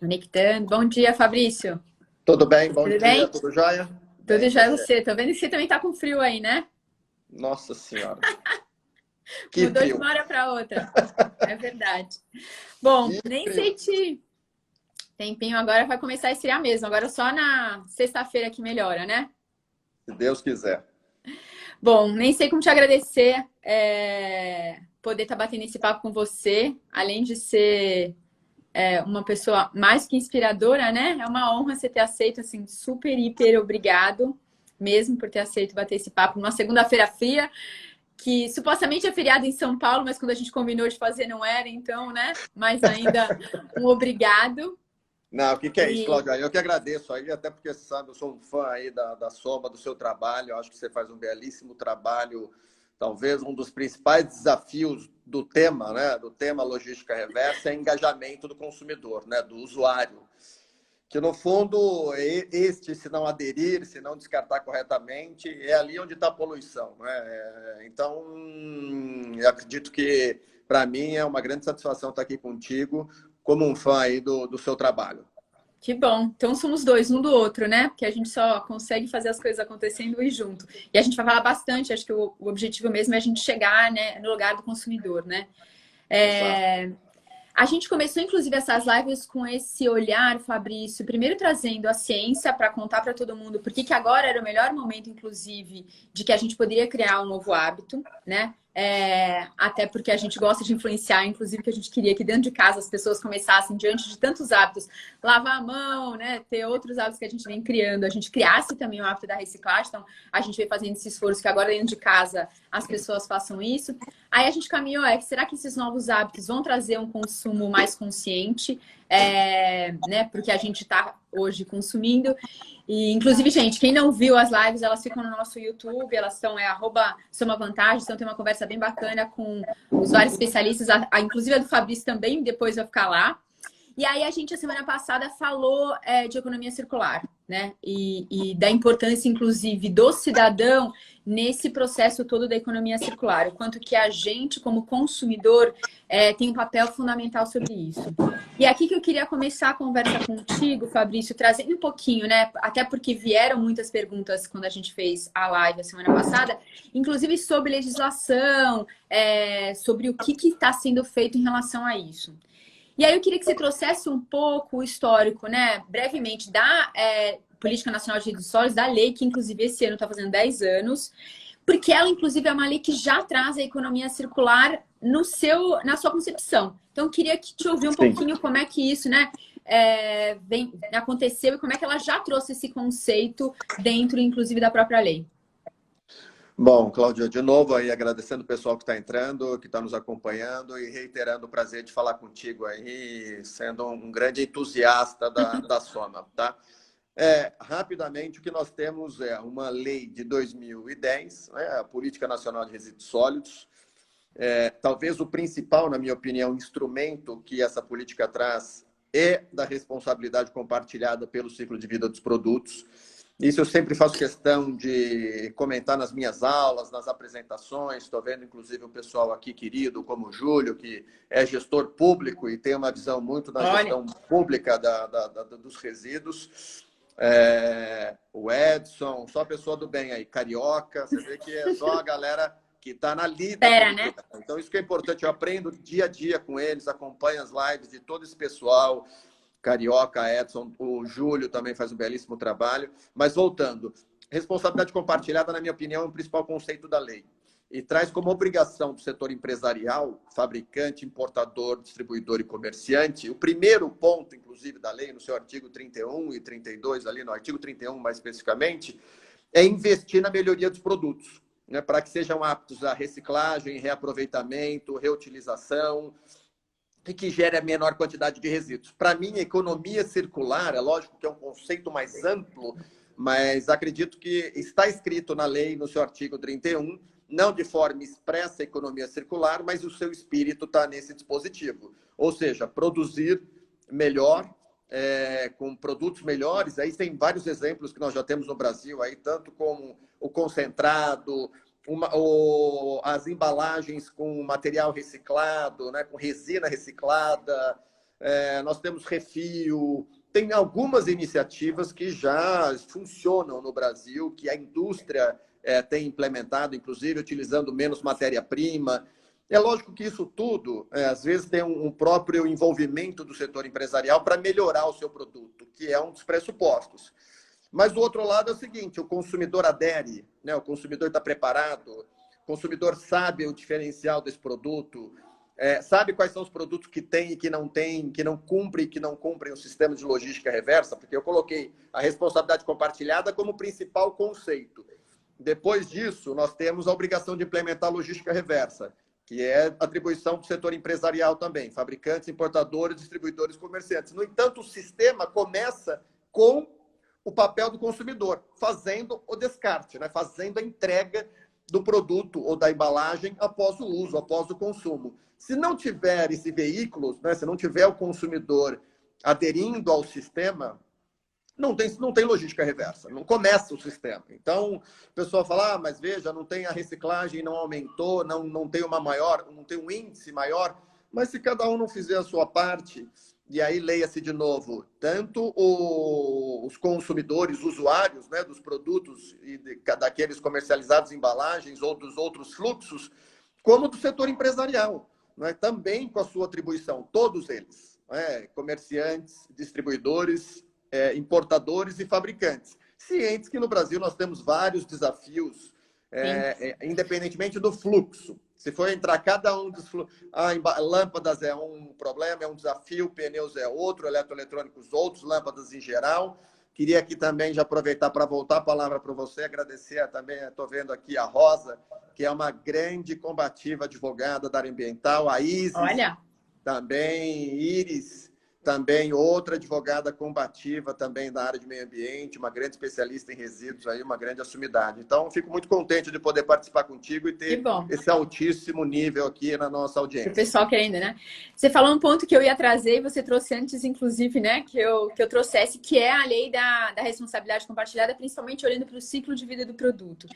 Conectando. Bom dia, Fabrício. Tudo bem? Bom Tudo dia, bem? tudo jóia? Tudo Bem, já é você? você. Tô vendo que você também tá com frio aí, né? Nossa Senhora, que Mudou de frio, uma hora para outra. É verdade. Bom, que nem sei frio. te... Tempinho agora vai começar a esfriar mesmo. Agora só na sexta-feira que melhora, né? Se Deus quiser. Bom, nem sei como te agradecer poder estar batendo esse papo com você. Além de ser uma pessoa mais que inspiradora, né? É uma honra você ter aceito, assim, super, hiper obrigado mesmo por ter aceito bater esse papo numa segunda-feira fria, que supostamente é feriado em São Paulo, mas quando a gente combinou de fazer não era, então, né? Mas ainda um obrigado. Não, o que é isso, E Cláudia? Eu que agradeço aí, até porque você sabe, eu sou um fã aí da Soma, do seu trabalho. Eu acho que você faz um belíssimo trabalho. Talvez um dos principais desafios do tema, né? Do tema logística reversa é engajamento do consumidor, né? Do usuário. Que no fundo, se não aderir, se não descartar corretamente, é ali onde está a poluição, né? Então, eu acredito que, para mim, é uma grande satisfação estar aqui contigo, como um fã aí do seu trabalho. que bom. Então somos dois, um do outro, né? Porque a gente só consegue fazer as coisas acontecendo e junto. E a gente vai falar bastante, acho que o objetivo mesmo é a gente chegar, né, no lugar do consumidor, né? Exato. É, A gente começou, inclusive, essas lives com esse olhar, Fabrício, primeiro trazendo a ciência para contar para todo mundo por que agora era o melhor momento, inclusive, de que a gente poderia criar um novo hábito, né? Até porque a gente gosta de influenciar, inclusive, que a gente queria que dentro de casa as pessoas começassem, diante de tantos hábitos, lavar a mão, né? Ter outros hábitos que a gente vem criando, a gente criasse também o hábito da reciclagem. Então, a gente vem fazendo esse esforço que agora dentro de casa as pessoas façam isso. Aí a gente caminhou, será que esses novos hábitos vão trazer um consumo mais consciente, né? Porque a gente está hoje consumindo. E, inclusive, gente, quem não viu as lives, elas ficam no nosso YouTube, elas são @SomaVantagem, então tem uma conversa bem bacana com os vários especialistas, inclusive a do Fabrício também, depois vai ficar lá. E aí a gente, a semana passada, falou de economia circular, né? E da importância, inclusive, do cidadão nesse processo todo da economia circular. O quanto que a gente, como consumidor, tem um papel fundamental sobre isso. E aqui que eu queria começar a conversa contigo, Fabrício, trazendo um pouquinho, né? Até porque vieram muitas perguntas quando a gente fez a live a semana passada, inclusive sobre legislação, sobre o que está sendo feito em relação a isso. E aí eu queria que você trouxesse um pouco o histórico, né, brevemente, da Política Nacional de Resíduos Sólidos, da lei, que inclusive esse ano está fazendo 10 anos, porque ela, inclusive, é uma lei que já traz a economia circular na sua concepção. Então, eu queria que te ouvir um Sim. pouquinho como é que isso, né, aconteceu e como é que ela já trouxe esse conceito dentro, inclusive, da própria lei. Bom, Cláudia, de novo aí agradecendo o pessoal que está entrando, que está nos acompanhando e reiterando o prazer de falar contigo aí, sendo um grande entusiasta da Soma, tá? Rapidamente, o que nós temos é uma lei de 2010, né, a Política Nacional de Resíduos Sólidos. Talvez o principal, na minha opinião, instrumento que essa política traz é da responsabilidade compartilhada pelo ciclo de vida dos produtos. Isso eu sempre faço questão de comentar nas minhas aulas, nas apresentações. Estou vendo, inclusive, o pessoal aqui querido, como o Júlio, que é gestor público e tem uma visão muito da Olha, gestão pública dos resíduos. O Edson, só pessoa do bem aí, carioca. Você vê que é só a galera que está na lida espera, como né? tu. Então, isso que é importante. Eu aprendo dia a dia com eles, acompanho as lives de todo esse pessoal. Carioca, Edson, o Júlio também faz um belíssimo trabalho. Mas voltando, responsabilidade compartilhada, na minha opinião, é o principal conceito da lei. E traz como obrigação do setor empresarial, fabricante, importador, distribuidor e comerciante, o primeiro ponto, inclusive, da lei, no seu artigo 31 e 32, ali no artigo 31 mais especificamente, é investir na melhoria dos produtos, né, para que sejam aptos à reciclagem, reaproveitamento, reutilização, e que gere a menor quantidade de resíduos. Para mim, economia circular, é lógico que é um conceito mais amplo, mas acredito que está escrito na lei, no seu artigo 31, não de forma expressa economia circular, mas o seu espírito está nesse dispositivo. Ou seja, produzir melhor, com produtos melhores. Aí tem vários exemplos que nós já temos no Brasil, aí, tanto como o concentrado, as embalagens com material reciclado, né, com resina reciclada, nós temos refil, tem algumas iniciativas que já funcionam no Brasil, que a indústria tem implementado, inclusive utilizando menos matéria-prima. É lógico que isso tudo, às vezes, tem um próprio envolvimento do setor empresarial para melhorar o seu produto, que é um dos pressupostos. Mas, do outro lado, é o seguinte, o consumidor adere, né? O consumidor está preparado, o consumidor sabe o diferencial desse produto, sabe quais são os produtos que tem e que não tem, que não cumprem e que não cumprem o sistema de logística reversa, porque eu coloquei a responsabilidade compartilhada como principal conceito. Depois disso, nós temos a obrigação de implementar a logística reversa, que é atribuição do setor empresarial também, fabricantes, importadores, distribuidores, comerciantes. No entanto, o sistema começa com o papel do consumidor, fazendo o descarte, né? Fazendo a entrega do produto ou da embalagem após o uso, após o consumo. Se não tiver esse veículo, né? Se não tiver o consumidor aderindo ao sistema, não tem logística reversa, não começa o sistema. Então, o pessoal fala, mas veja, não tem a reciclagem, não aumentou, não tem não tem um índice maior, mas se cada um não fizer a sua parte, e aí leia-se de novo, tanto os consumidores, usuários, né, dos produtos e daqueles comercializados em embalagens ou dos outros fluxos, como do setor empresarial, né, também com a sua atribuição, todos eles, né, comerciantes, distribuidores, importadores e fabricantes. Cientes que no Brasil nós temos vários desafios, independentemente do fluxo. Se for entrar cada um dos fluxos, lâmpadas é um problema, é um desafio, pneus é outro, eletroeletrônicos outros, lâmpadas em geral. Queria aqui também já aproveitar para voltar a palavra para você, agradecer também, estou vendo aqui a Rosa, que é uma grande combativa advogada da área ambiental, a Isis, Olha, também, Iris, também outra advogada combativa também da área de meio ambiente, uma grande especialista em resíduos, aí, uma grande assumidade. Então, fico muito contente de poder participar contigo e ter esse altíssimo nível aqui na nossa audiência. O pessoal querendo, né? Você falou um ponto que eu ia trazer, e você trouxe antes, inclusive, né? Que eu trouxesse, que é a lei da responsabilidade compartilhada, principalmente olhando para o ciclo de vida do produto.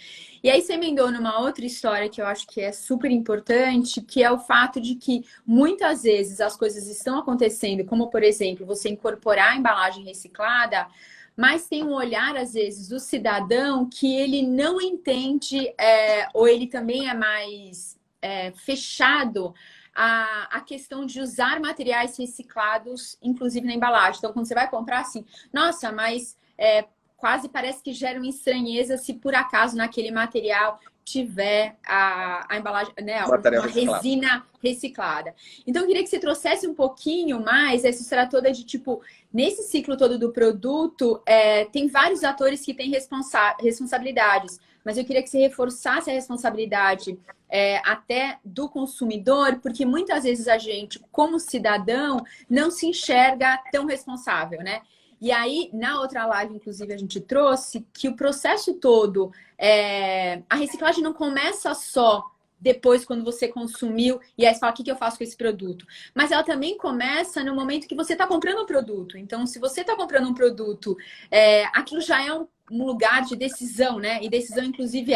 E aí você emendou numa outra história que eu acho que é super importante, que é o fato de que muitas vezes as coisas estão acontecendo, como, por exemplo, você incorporar a embalagem reciclada, mas tem um olhar, às vezes, do cidadão que ele não entende, ou ele também é mais fechado a questão de usar materiais reciclados, inclusive na embalagem. Então, quando você vai comprar, assim, nossa, mas quase parece que gera uma estranheza se por acaso naquele material tiver a embalagem, né, uma resina reciclada. Então, eu queria que você trouxesse um pouquinho mais essa história toda de, tipo, nesse ciclo todo do produto, tem vários atores que têm responsabilidades, mas eu queria que você reforçasse a responsabilidade até do consumidor, porque muitas vezes a gente, como cidadão, não se enxerga tão responsável, né? E aí, na outra live, inclusive, a gente trouxe que o processo todo, a reciclagem não começa só depois quando você consumiu e aí você fala, o que eu faço com esse produto? Mas ela também começa no momento que você está comprando o produto. Então, se você está comprando um produto, aquilo já é um lugar de decisão, né? E decisão, inclusive,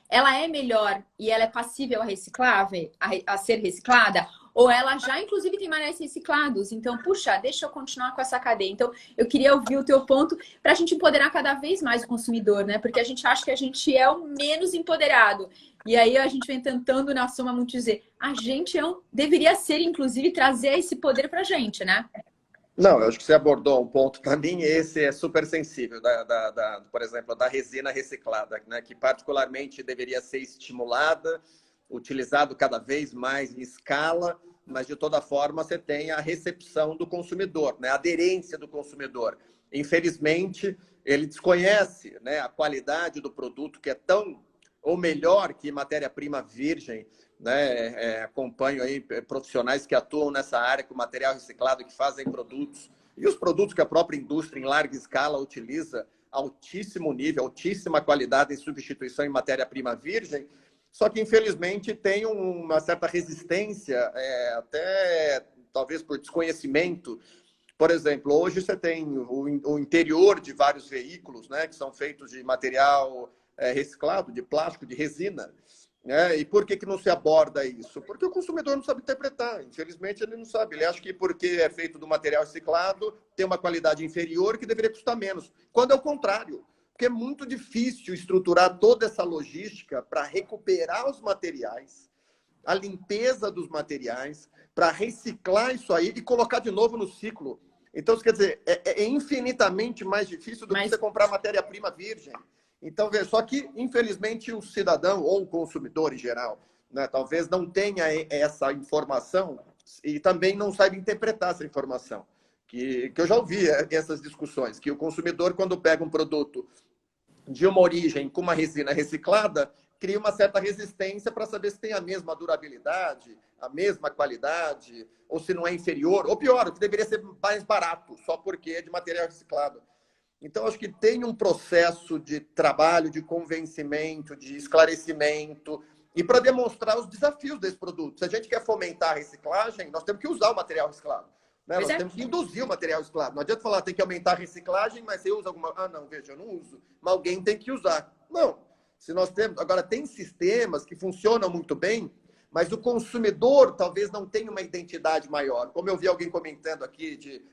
ela é melhor e ela é passível a ser reciclada? Ou ela já, inclusive, tem materiais reciclados. Então, puxa, deixa eu continuar com essa cadeia. Então, eu queria ouvir o teu ponto para a gente empoderar cada vez mais o consumidor, né? Porque a gente acha que a gente é o menos empoderado. E aí a gente vem tentando, na Soma Muito, dizer, a gente deveria ser, inclusive, trazer esse poder para a gente, né? Não, eu acho que você abordou um ponto, para mim, esse é super sensível, por exemplo, da resina reciclada, né? Que particularmente deveria ser estimulada, utilizado cada vez mais em escala, mas de toda forma você tem a recepção do consumidor, né? A aderência do consumidor. Infelizmente, ele desconhece, né, a qualidade do produto, que é tão ou melhor que matéria-prima virgem, né? Acompanho aí profissionais que atuam nessa área com material reciclado, que fazem produtos, e os produtos que a própria indústria em larga escala utiliza, altíssimo nível, altíssima qualidade em substituição em matéria-prima virgem. Só que, infelizmente, tem uma certa resistência, até talvez por desconhecimento. Por exemplo, hoje você tem o interior de vários veículos, né, que são feitos de material reciclado, de plástico, de resina. né? E por que não se aborda isso? Porque o consumidor não sabe interpretar. Infelizmente, ele não sabe. Ele acha que porque é feito do material reciclado, tem uma qualidade inferior que deveria custar menos. Quando é o contrário. Porque é muito difícil estruturar toda essa logística para recuperar os materiais, a limpeza dos materiais, para reciclar isso aí e colocar de novo no ciclo. Então, quer dizer, é infinitamente mais difícil do que você comprar matéria-prima virgem. Então, veja, só que, infelizmente, o cidadão ou o consumidor em geral, né, talvez não tenha essa informação e também não saiba interpretar essa informação. Que eu já ouvi essas discussões, que o consumidor, quando pega um produto de uma origem com uma resina reciclada, cria uma certa resistência para saber se tem a mesma durabilidade, a mesma qualidade, ou se não é inferior, ou pior, que deveria ser mais barato, só porque é de material reciclado. Então, acho que tem um processo de trabalho, de convencimento, de esclarecimento, e para demonstrar os desafios desse produto. Se a gente quer fomentar a reciclagem, nós temos que usar o material reciclado. Né? Nós temos que induzir o material reciclado. Não adianta falar, tem que aumentar a reciclagem, mas você usa alguma... Ah, não, veja, eu não uso. Mas alguém tem que usar. Não. Se nós temos... Agora, tem sistemas que funcionam muito bem, mas o consumidor talvez não tenha uma identidade maior. Como eu vi alguém comentando aqui,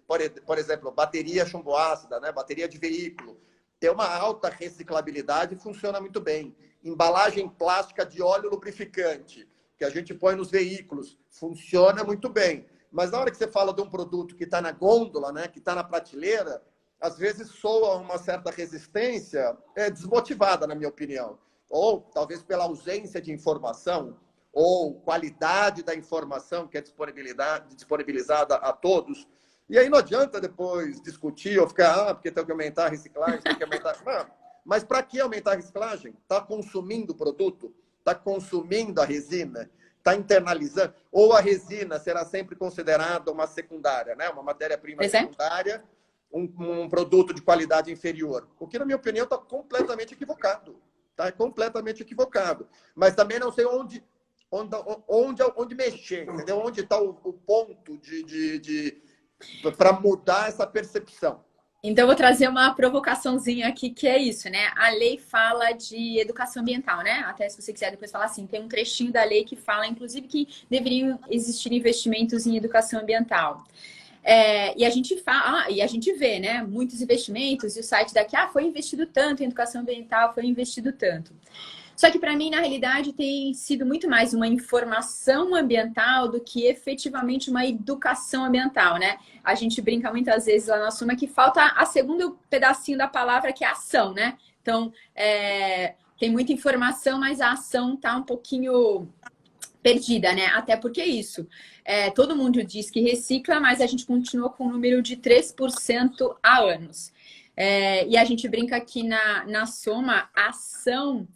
por exemplo, bateria chumbo-ácida, né? Bateria de veículo. Tem uma alta reciclabilidade e funciona muito bem. Embalagem plástica de óleo lubrificante, que a gente põe nos veículos, funciona muito bem. Mas na hora que você fala de um produto que está na gôndola, né, que está na prateleira, às vezes soa uma certa resistência desmotivada, na minha opinião. Ou talvez pela ausência de informação, ou qualidade da informação que é disponibilizada a todos. E aí não adianta depois discutir ou ficar, porque tem que aumentar a reciclagem, tem que aumentar... Não. Mas para que aumentar a reciclagem? Está consumindo o produto? Está consumindo a resina? Está internalizando, ou a resina será sempre considerada uma secundária, né? Uma matéria-prima secundária, um produto de qualidade inferior. O que, na minha opinião, está completamente equivocado. Está completamente equivocado. Mas também não sei onde mexer, entendeu? Onde está o ponto para mudar essa percepção. Então, eu vou trazer uma provocaçãozinha aqui, que é isso, né? A lei fala de educação ambiental, né? Até se você quiser depois falar assim, tem um trechinho da lei que fala, inclusive, que deveriam existir investimentos em educação ambiental. E a gente fala, e a gente vê, né? Muitos investimentos, e o site daqui, foi investido tanto em educação ambiental, foi investido tanto. Só que, para mim, na realidade, tem sido muito mais uma informação ambiental do que efetivamente uma educação ambiental, né? A gente brinca muitas vezes lá na Suma que falta a segundo pedacinho da palavra, que é ação, né? Então, tem muita informação, mas a ação tá um pouquinho perdida, né? Até porque é isso. Todo mundo diz que recicla, mas a gente continua com um número de 3% há anos. E a gente brinca aqui na Soma, a ação...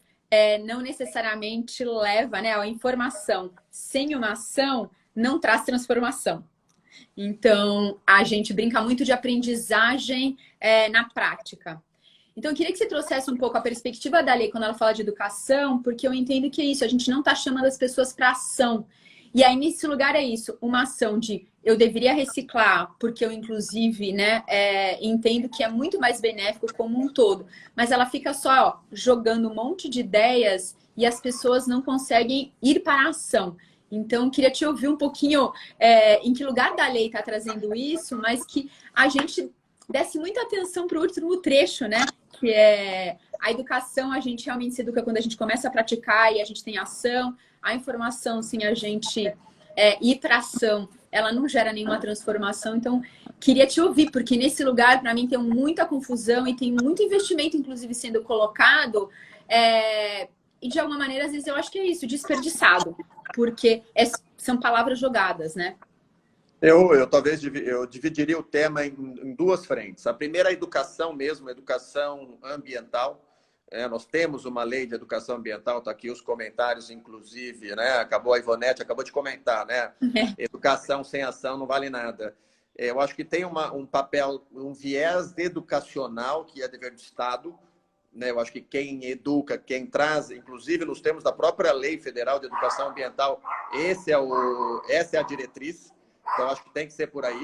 não necessariamente leva, né, a informação. Sem uma ação, não traz transformação. Então, a gente brinca muito de aprendizagem na prática. Então, eu queria que você trouxesse um pouco a perspectiva da lei quando ela fala de educação, porque eu entendo que é isso, a gente não está chamando as pessoas para ação. E aí, nesse lugar, é isso, uma ação de eu deveria reciclar, porque eu, inclusive, né, entendo que é muito mais benéfico como um todo. Mas ela fica só jogando um monte de ideias e as pessoas não conseguem ir para a ação. Então, eu queria te ouvir um pouquinho em que lugar da lei está trazendo isso, mas que a gente desse muita atenção para o último trecho, né? Que é a educação, a gente realmente se educa quando a gente começa a praticar e a gente tem ação. A informação, sem a gente ir para ação, ela não gera nenhuma transformação. Então, queria te ouvir, porque nesse lugar, para mim, tem muita confusão e tem muito investimento, inclusive, sendo colocado. E, de alguma maneira, às vezes, eu acho que é isso, desperdiçado. Porque são palavras jogadas, né? Eu talvez eu dividiria o tema em duas frentes. A primeira é a educação mesmo, a educação ambiental. Nós temos uma lei de educação ambiental, está aqui os comentários, inclusive, né? A Ivonete acabou de comentar, né? Educação sem ação não vale nada. Eu acho que tem um papel, um viés educacional que é dever do Estado, né? Eu acho que quem educa, quem traz, inclusive nos termos da própria Lei Federal de Educação Ambiental, essa é a diretriz. Então, acho que tem que ser por aí.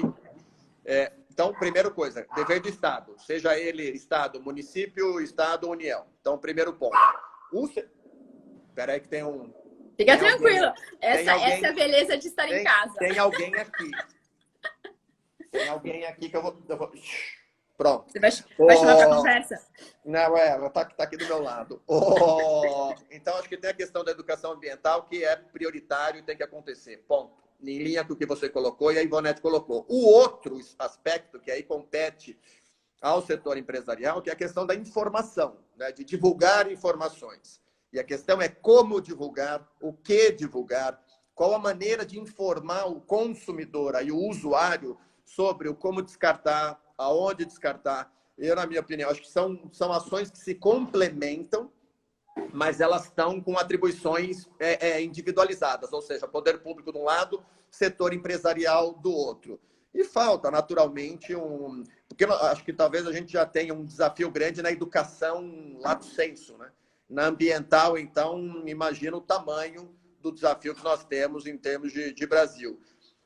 Então, primeira coisa, dever do Estado, seja ele Estado, município, Estado ou União. Então, primeiro ponto. Espera aí que tem Fica tranquilo. Essa é a beleza de estar em casa. Tem alguém aqui. Tem alguém aqui que eu vou... Pronto. Você vai chamar para conversa? Não, ela está aqui do meu lado. Então, acho que tem a questão da educação ambiental, que é prioritário e tem que acontecer. Ponto. Em linha com o que você colocou e a Ivonete colocou. O outro aspecto, que aí compete ao setor empresarial, que é a questão da informação, né? De divulgar informações. E a questão é como divulgar, o que divulgar, qual a maneira de informar o consumidor e o usuário sobre o como descartar, aonde descartar. Eu, na minha opinião, acho que são ações que se complementam, mas elas estão com atribuições individualizadas, ou seja, poder público de um lado, setor empresarial do outro. E falta, naturalmente, porque eu acho que talvez a gente já tenha um desafio grande na educação lato sensu, né? Na ambiental, então, imagina o tamanho do desafio que nós temos em termos de Brasil.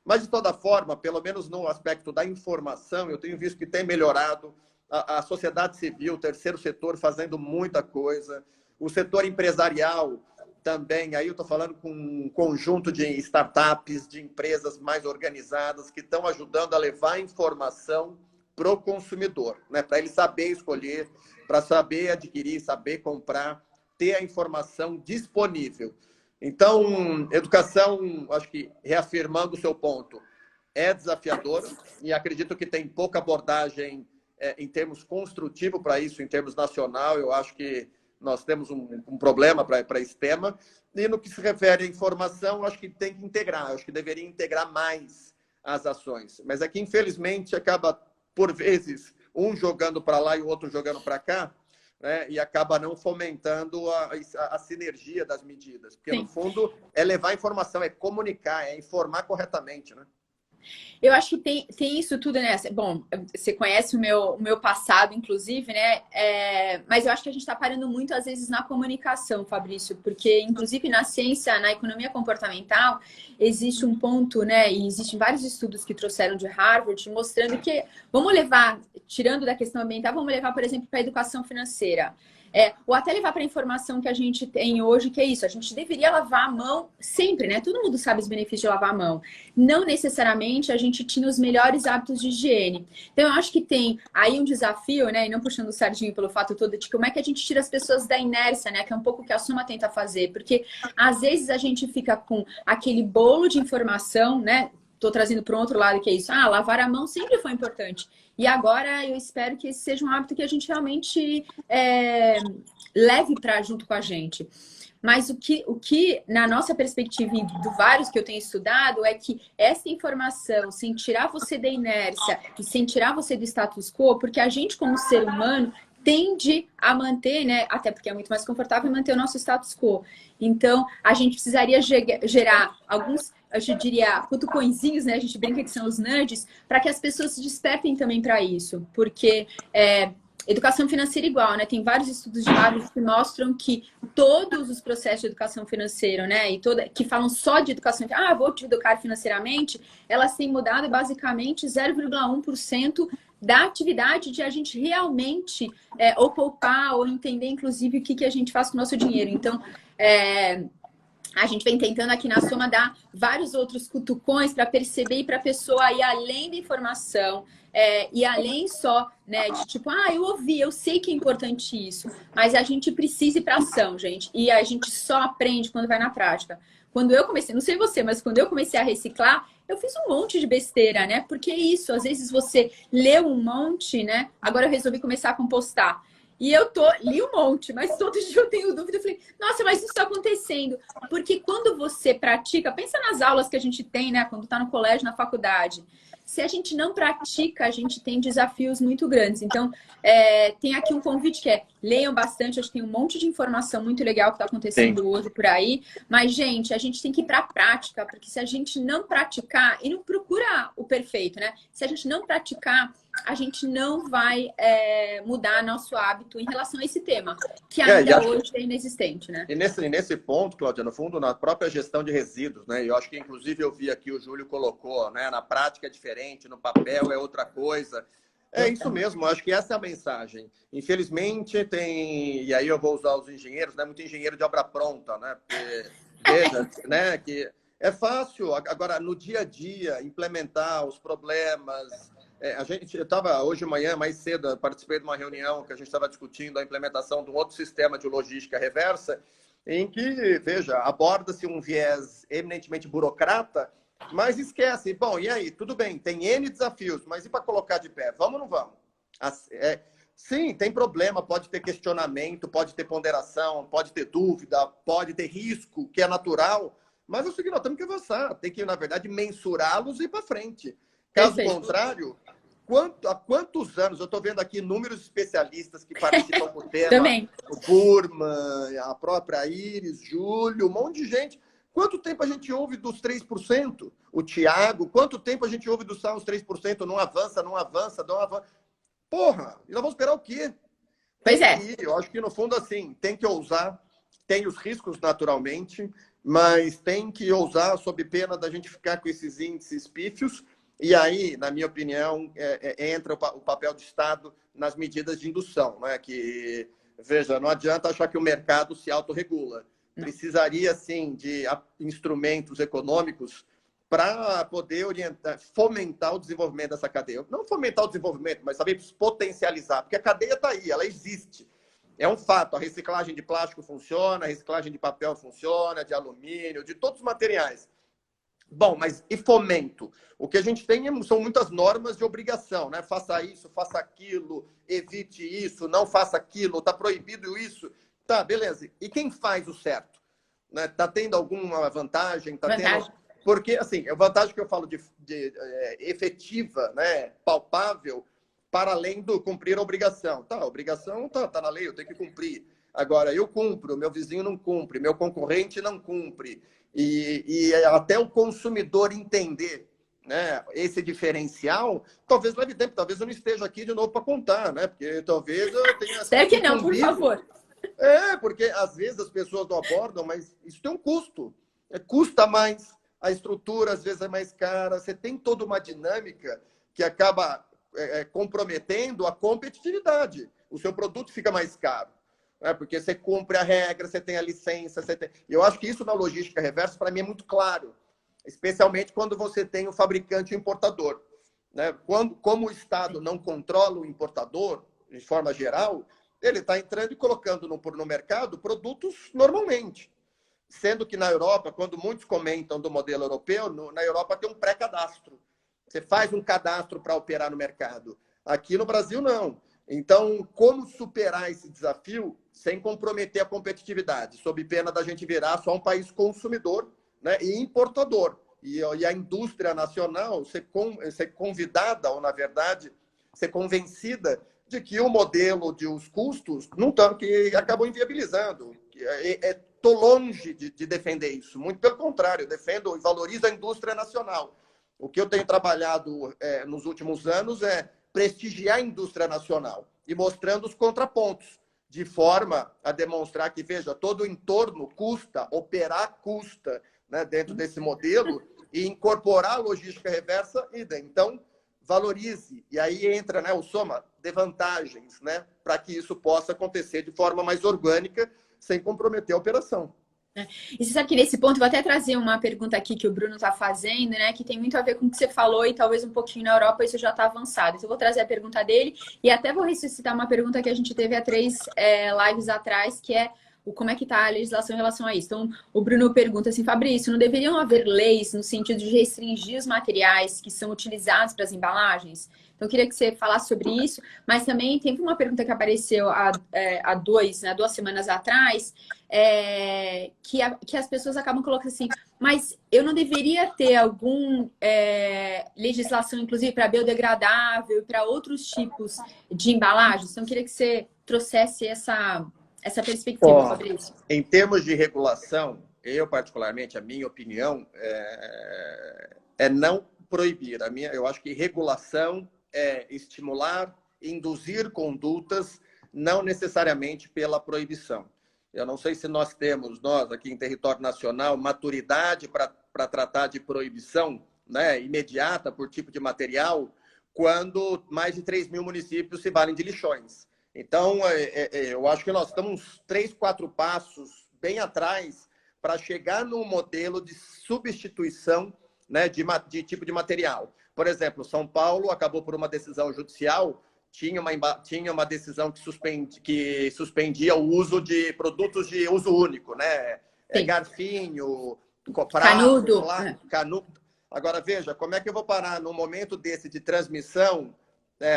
Mas, de toda forma, pelo menos no aspecto da informação, eu tenho visto que tem melhorado a sociedade civil, o terceiro setor fazendo muita coisa, o setor empresarial também. Aí eu estou falando com um conjunto de startups, de empresas mais organizadas que estão ajudando a levar informação para o consumidor, né? Para ele saber escolher, para saber adquirir, saber comprar, ter a informação disponível. Então, educação, acho que reafirmando o seu ponto, é desafiadora e acredito que tem pouca abordagem em termos construtivo para isso, em termos nacional. Eu acho que nós temos um problema para esse tema. E no que se refere à informação, acho que tem que integrar, acho que deveria integrar mais as ações. Mas é que, infelizmente, acaba, por vezes, um jogando para lá e o outro jogando para cá, né? E acaba não fomentando a sinergia das medidas. Porque, Sim. No fundo, é levar informação, é comunicar, é informar corretamente, né? Eu acho que tem isso tudo, né? Bom, você conhece o meu passado, inclusive, né? Mas eu acho que a gente está parando muito, às vezes, na comunicação, Fabrício, porque, inclusive, na ciência, na economia comportamental, existe um ponto, né? E existem vários estudos que trouxeram de Harvard, mostrando que, vamos levar, tirando da questão ambiental, vamos levar, por exemplo, para a educação financeira. Ou até levar para a informação que a gente tem hoje, que é isso, a gente deveria lavar a mão sempre, né? Todo mundo sabe os benefícios de lavar a mão. Não necessariamente a gente tinha os melhores hábitos de higiene. Então, eu acho que tem aí um desafio, né? E não puxando o sardinho pelo fato todo de como é que a gente tira as pessoas da inércia, né? Que é um pouco o que a Suma tenta fazer. Porque, às vezes, a gente fica com aquele bolo de informação, né? Estou trazendo para um outro lado, que é isso. Lavar a mão sempre foi importante. E agora eu espero que esse seja um hábito que a gente realmente leve para junto com a gente. Mas o que, na nossa perspectiva e do vários que eu tenho estudado, é que essa informação, sem tirar você da inércia e sem tirar você do status quo, porque a gente, como ser humano, tende a manter, né? Até porque é muito mais confortável manter o nosso status quo. Então, a gente precisaria gerar alguns, eu diria, cutucõezinhos, né? A gente brinca que são os nudges, para que as pessoas se despertem também para isso. Porque educação financeira igual, né? Tem vários estudos de Harvard que mostram que todos os processos de educação financeira, né? Que falam só de educação, vou te educar financeiramente, elas têm mudado basicamente 0,1% da atividade de a gente realmente ou poupar ou entender, inclusive, o que a gente faz com o nosso dinheiro. Então, a gente vem tentando aqui na Soma dar vários outros cutucões para perceber e para a pessoa ir além da informação e além só, né, de tipo, eu ouvi, eu sei que é importante isso, mas a gente precisa ir para ação, gente. E a gente só aprende quando vai na prática. Quando eu comecei, não sei você, mas quando eu comecei a reciclar, eu fiz um monte de besteira, né? Porque é isso, às vezes você lê um monte, né? Agora eu resolvi começar a compostar. E li um monte, mas todo dia eu tenho dúvida. Eu falei, nossa, mas isso está acontecendo. Porque quando você pratica, pensa nas aulas que a gente tem, né? Quando está no colégio, na faculdade. Se a gente não pratica, a gente tem desafios muito grandes. Então, tem aqui um convite que leiam bastante. Acho que tem um monte de informação muito legal que está acontecendo hoje por aí. Mas, gente, a gente tem que ir para a prática. Porque se a gente não praticar, e não procura o perfeito, né? Se a gente não praticar, a gente não vai mudar nosso hábito em relação a esse tema, que ainda hoje é inexistente, né? E nesse ponto, Cláudia, no fundo, na própria gestão de resíduos, né? Eu acho que, inclusive, eu vi aqui, o Júlio colocou, né? Na prática é diferente, no papel é outra coisa. É isso mesmo, acho que essa é a mensagem. Infelizmente, e aí eu vou usar os engenheiros, né? Muito engenheiro de obra pronta, né? Porque Veja, né, que é fácil. Agora, no dia a dia, implementar os problemas. Eu estava hoje de manhã, mais cedo, participei de uma reunião que a gente estava discutindo a implementação de um outro sistema de logística reversa, em que, veja, aborda-se um viés eminentemente burocrata, mas esquece. Bom, e aí? Tudo bem, tem N desafios, mas e para colocar de pé? Vamos ou não vamos? Sim, tem problema, pode ter questionamento, pode ter ponderação, pode ter dúvida, pode ter risco, que é natural, mas é o seguinte, nós temos que avançar, tem que, na verdade, mensurá-los e ir para frente. Caso Perfeito. contrário, há quantos anos, eu estou vendo aqui inúmeros especialistas que participam do tema, Também. o Burman, a própria Iris, Júlio, um monte de gente. Quanto tempo a gente ouve dos 3%? O Tiago, quanto tempo a gente ouve dos 3%? Não avança, não avança, não avança. Porra, e nós vamos esperar o quê? Pois é. Eu acho que, no fundo, assim, tem que ousar, tem os riscos, naturalmente, mas tem que ousar sob pena da gente ficar com esses índices pífios. E aí, na minha opinião, entra o papel do Estado nas medidas de indução, né? Que, veja, não adianta achar que o mercado se autorregula. Precisaria, sim, de instrumentos econômicos para poder orientar, fomentar o desenvolvimento dessa cadeia. Não fomentar o desenvolvimento, mas saber potencializar, porque a cadeia está aí, ela existe. É um fato, a reciclagem de plástico funciona, a reciclagem de papel funciona, de alumínio, de todos os materiais. Bom, mas e fomento? O que a gente tem são muitas normas de obrigação, né? Faça isso, faça aquilo, evite isso, não faça aquilo, está proibido isso. Tá, beleza. E quem faz o certo? Né? Tá tendo alguma vantagem? Tendo... Porque, assim, a vantagem que eu falo de efetiva, né? Palpável, para além do cumprir a obrigação. Tá, a obrigação tá na lei, eu tenho que cumprir. Agora, eu cumpro, meu vizinho não cumpre, meu concorrente não cumpre. E até o consumidor entender, né, esse diferencial, talvez leve tempo, talvez eu não esteja aqui de novo para contar, né? Porque talvez eu tenha... Espero que não, por favor. Porque às vezes as pessoas não abordam, mas isso tem um custo. Custa mais, a estrutura às vezes é mais cara, você tem toda uma dinâmica que acaba comprometendo a competitividade. O seu produto fica mais caro. Porque você cumpre a regra, você tem a licença. Eu acho que isso na logística reversa, para mim, é muito claro. Especialmente quando você tem o fabricante e o importador. Né? Como o Estado não controla o importador, de forma geral, ele está entrando e colocando no mercado produtos normalmente. Sendo que na Europa, quando muitos comentam do modelo europeu, na Europa tem um pré-cadastro. Você faz um cadastro para operar no mercado. Aqui no Brasil, não. Então, como superar esse desafio sem comprometer a competitividade, sob pena da gente virar só um país consumidor, né, e importador? E a indústria nacional ser convidada, ou, na verdade, ser convencida de que o modelo de os custos não estão, que acabou inviabilizando. Estou longe de defender isso. Muito pelo contrário, eu defendo e valorizo a indústria nacional. O que eu tenho trabalhado nos últimos anos é prestigiar a indústria nacional e mostrando os contrapontos, de forma a demonstrar que, veja, todo o entorno custa, operar custa, né, dentro desse modelo, e incorporar a logística reversa, então, valorize. E aí entra, né, o soma de vantagens, né, para que isso possa acontecer de forma mais orgânica, sem comprometer a operação. E você sabe que nesse ponto, vou até trazer uma pergunta aqui que o Bruno está fazendo, né? Que tem muito a ver com o que você falou e talvez um pouquinho na Europa isso já está avançado. Então, eu vou trazer a pergunta dele e até vou ressuscitar uma pergunta que a gente teve há 3 lives atrás, que é como é que está a legislação em relação a isso. Então, o Bruno pergunta assim, Fabrício, não deveriam haver leis no sentido de restringir os materiais que são utilizados para as embalagens? Então, eu queria que você falasse sobre isso, mas também teve uma pergunta que apareceu há 2 semanas atrás, que as pessoas acabam colocando assim, mas eu não deveria ter alguma legislação, inclusive, para biodegradável e para outros tipos de embalagens? Então, eu queria que você trouxesse essa perspectiva, Fabrício. Em termos de regulação, eu, particularmente, a minha opinião é não proibir. Eu acho que regulação é estimular, induzir condutas, não necessariamente pela proibição. Eu não sei se nós temos, aqui em território nacional, maturidade para tratar de proibição, né, imediata por tipo de material, quando mais de 3 mil municípios se valem de lixões. Então, eu acho que nós estamos 3, 4 passos bem atrás para chegar num modelo de substituição, né, de tipo de material. Por exemplo, São Paulo acabou por uma decisão judicial, tinha uma decisão que suspendia o uso de produtos de uso único, né? Garfinho, canudo. canudo. Agora, veja, como é que eu vou parar num momento desse de transmissão,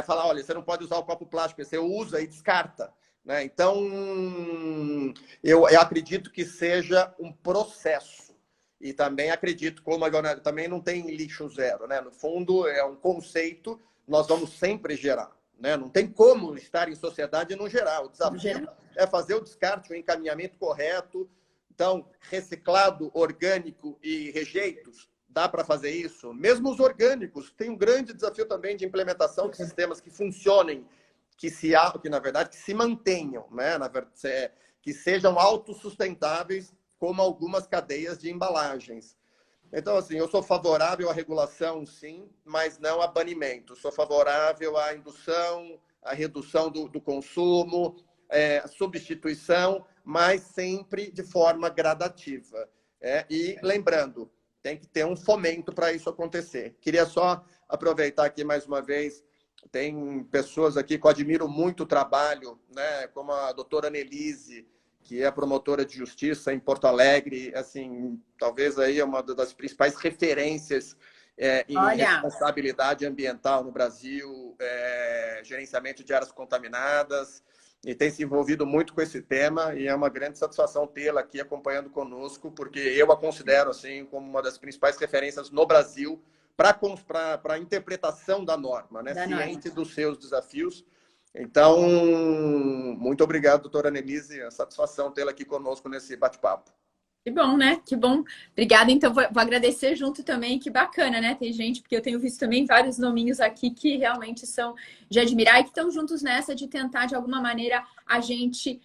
falar, olha, você não pode usar o copo plástico, você usa e descarta. Né? Então, eu acredito que seja um processo. E também acredito, como agora também não tem lixo zero. Né? No fundo, é um conceito, nós vamos sempre gerar. Né? Não tem como estar em sociedade e não gerar. O desafio é fazer o descarte, o encaminhamento correto. Então, reciclado, orgânico e rejeitos, dá para fazer isso? Mesmo os orgânicos, tem um grande desafio também de implementação de sistemas que funcionem, que na verdade que se mantenham, né? Que sejam autossustentáveis, como algumas cadeias de embalagens. Então, assim, eu sou favorável à regulação, sim, mas não a banimento. Sou favorável à indução, à redução do consumo, substituição, mas sempre de forma gradativa. E lembrando, tem que ter um fomento para isso acontecer. Queria só aproveitar aqui mais uma vez, tem pessoas aqui que eu admiro muito o trabalho, né, como a doutora Annelise, que é promotora de justiça em Porto Alegre, assim, talvez aí é uma das principais referências em responsabilidade ambiental no Brasil, gerenciamento de áreas contaminadas, e tem se envolvido muito com esse tema, e é uma grande satisfação tê-la aqui acompanhando conosco, porque eu a considero assim como uma das principais referências no Brasil para a interpretação da norma, né? Ciente dos seus desafios. Então, muito obrigado, doutora Annelise. É uma satisfação tê-la aqui conosco nesse bate-papo. Que bom, né? Que bom. Obrigada. Então, vou agradecer junto também. Que bacana, né? Tem gente, porque eu tenho visto também vários nominhos aqui que realmente são de admirar e que estão juntos nessa de tentar, de alguma maneira, a gente...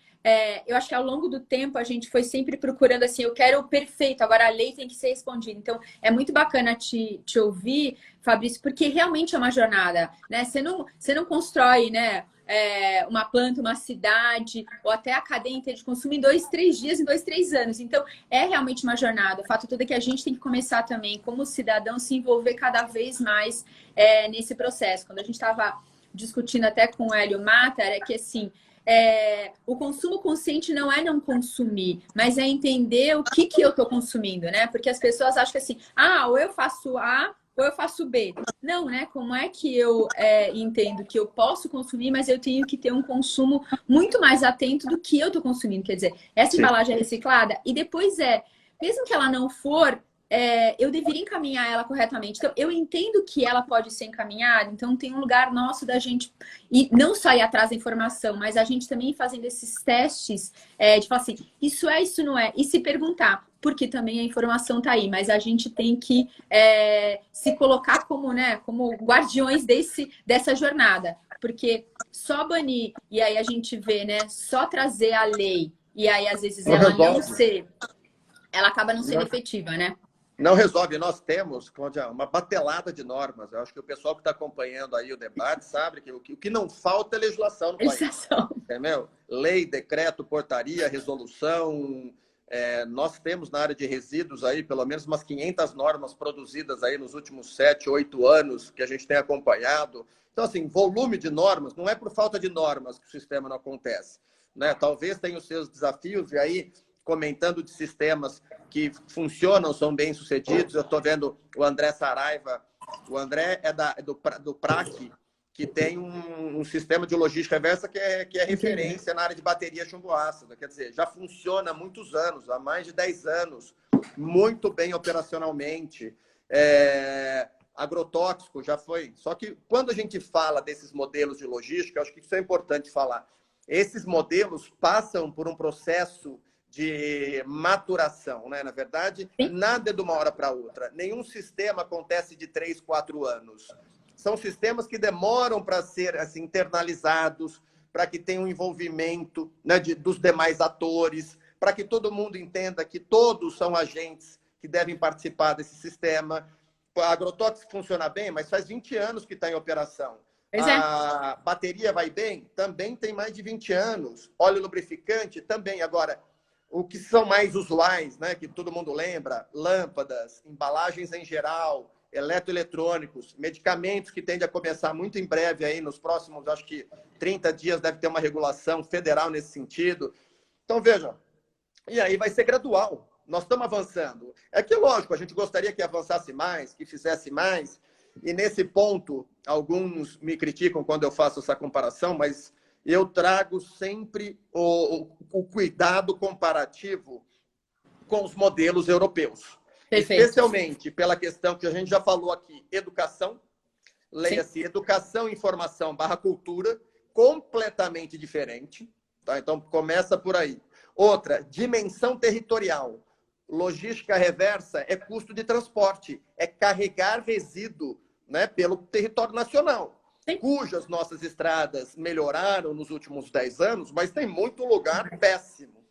eu acho que ao longo do tempo a gente foi sempre procurando assim, eu quero o perfeito, agora a lei tem que ser respondida. Então, é muito bacana te ouvir, Fabrício, porque realmente é uma jornada, né? Você não constrói, né? Uma planta, uma cidade, ou até a cadeia inteira de consumo em 2, 3 dias, em 2, 3 anos. Então, é realmente uma jornada. O fato todo é que a gente tem que começar também, como cidadão, se envolver cada vez mais nesse processo. Quando a gente estava discutindo até com o Hélio Matar, é que assim, o consumo consciente não é não consumir, mas é entender o que eu estou consumindo, né? Porque as pessoas acham que assim, ou eu faço A ou eu faço B. Não, né? Como é que eu entendo que eu posso consumir, mas eu tenho que ter um consumo muito mais atento do que eu estou consumindo? Quer dizer, essa embalagem é reciclada e depois mesmo que ela não for, eu deveria encaminhar ela corretamente. Então, eu entendo que ela pode ser encaminhada, então tem um lugar nosso da gente, e não só ir atrás da informação, mas a gente também fazendo esses testes de falar assim, isso isso não é, e se perguntar, porque também a informação está aí, mas a gente tem que se colocar como, né, como guardiões dessa jornada, porque só banir, e aí a gente vê, né, só trazer a lei, e aí às vezes ela acaba não sendo efetiva, né? Não resolve. Nós temos, Cláudia, uma batelada de normas. Eu acho que o pessoal que está acompanhando aí o debate sabe que o que não falta é legislação no país. Entendeu? Lei, decreto, portaria, resolução. Nós temos na área de resíduos aí pelo menos umas 500 normas produzidas aí nos últimos 7, 8 anos que a gente tem acompanhado. Então, assim, volume de normas, não é por falta de normas que o sistema não acontece. Né? Talvez tenha os seus desafios e aí... comentando de sistemas que funcionam, são bem-sucedidos. Eu estou vendo o André Saraiva. O André é do PRAC, que tem um sistema de logística reversa que é referência na área de bateria chumbo-ácido. Quer dizer, já funciona há muitos anos, há mais de 10 anos, muito bem operacionalmente. Agrotóxico já foi. Só que quando a gente fala desses modelos de logística, eu acho que isso é importante falar. Esses modelos passam por um processo de maturação, né? Na verdade, nada é de uma hora para outra. Nenhum sistema acontece de 3, 4 anos. São sistemas que demoram para ser assim, internalizados, para que tenha um envolvimento, né, dos demais atores, para que todo mundo entenda que todos são agentes que devem participar desse sistema. A agrotóxico funciona bem, mas faz 20 anos que está em operação. A bateria vai bem? Também tem mais de 20 anos. Óleo lubrificante? Também. Agora, o que são mais usuais, né, que todo mundo lembra, lâmpadas, embalagens em geral, eletroeletrônicos, medicamentos que tende a começar muito em breve aí, nos próximos, acho que 30 dias deve ter uma regulação federal nesse sentido. Então, veja, e aí vai ser gradual. Nós estamos avançando. É que, lógico, a gente gostaria que avançasse mais, que fizesse mais, e nesse ponto, alguns me criticam quando eu faço essa comparação, mas eu trago sempre o cuidado comparativo com os modelos europeus. Perfeito. Especialmente pela questão que a gente já falou aqui, educação, leia-se educação, informação / cultura, completamente diferente. Tá? Então, começa por aí. Outra, dimensão territorial. Logística reversa é custo de transporte, é carregar resíduo, né, pelo território nacional, sim, cujas nossas estradas melhoraram nos últimos 10 anos, mas tem muito lugar péssimo.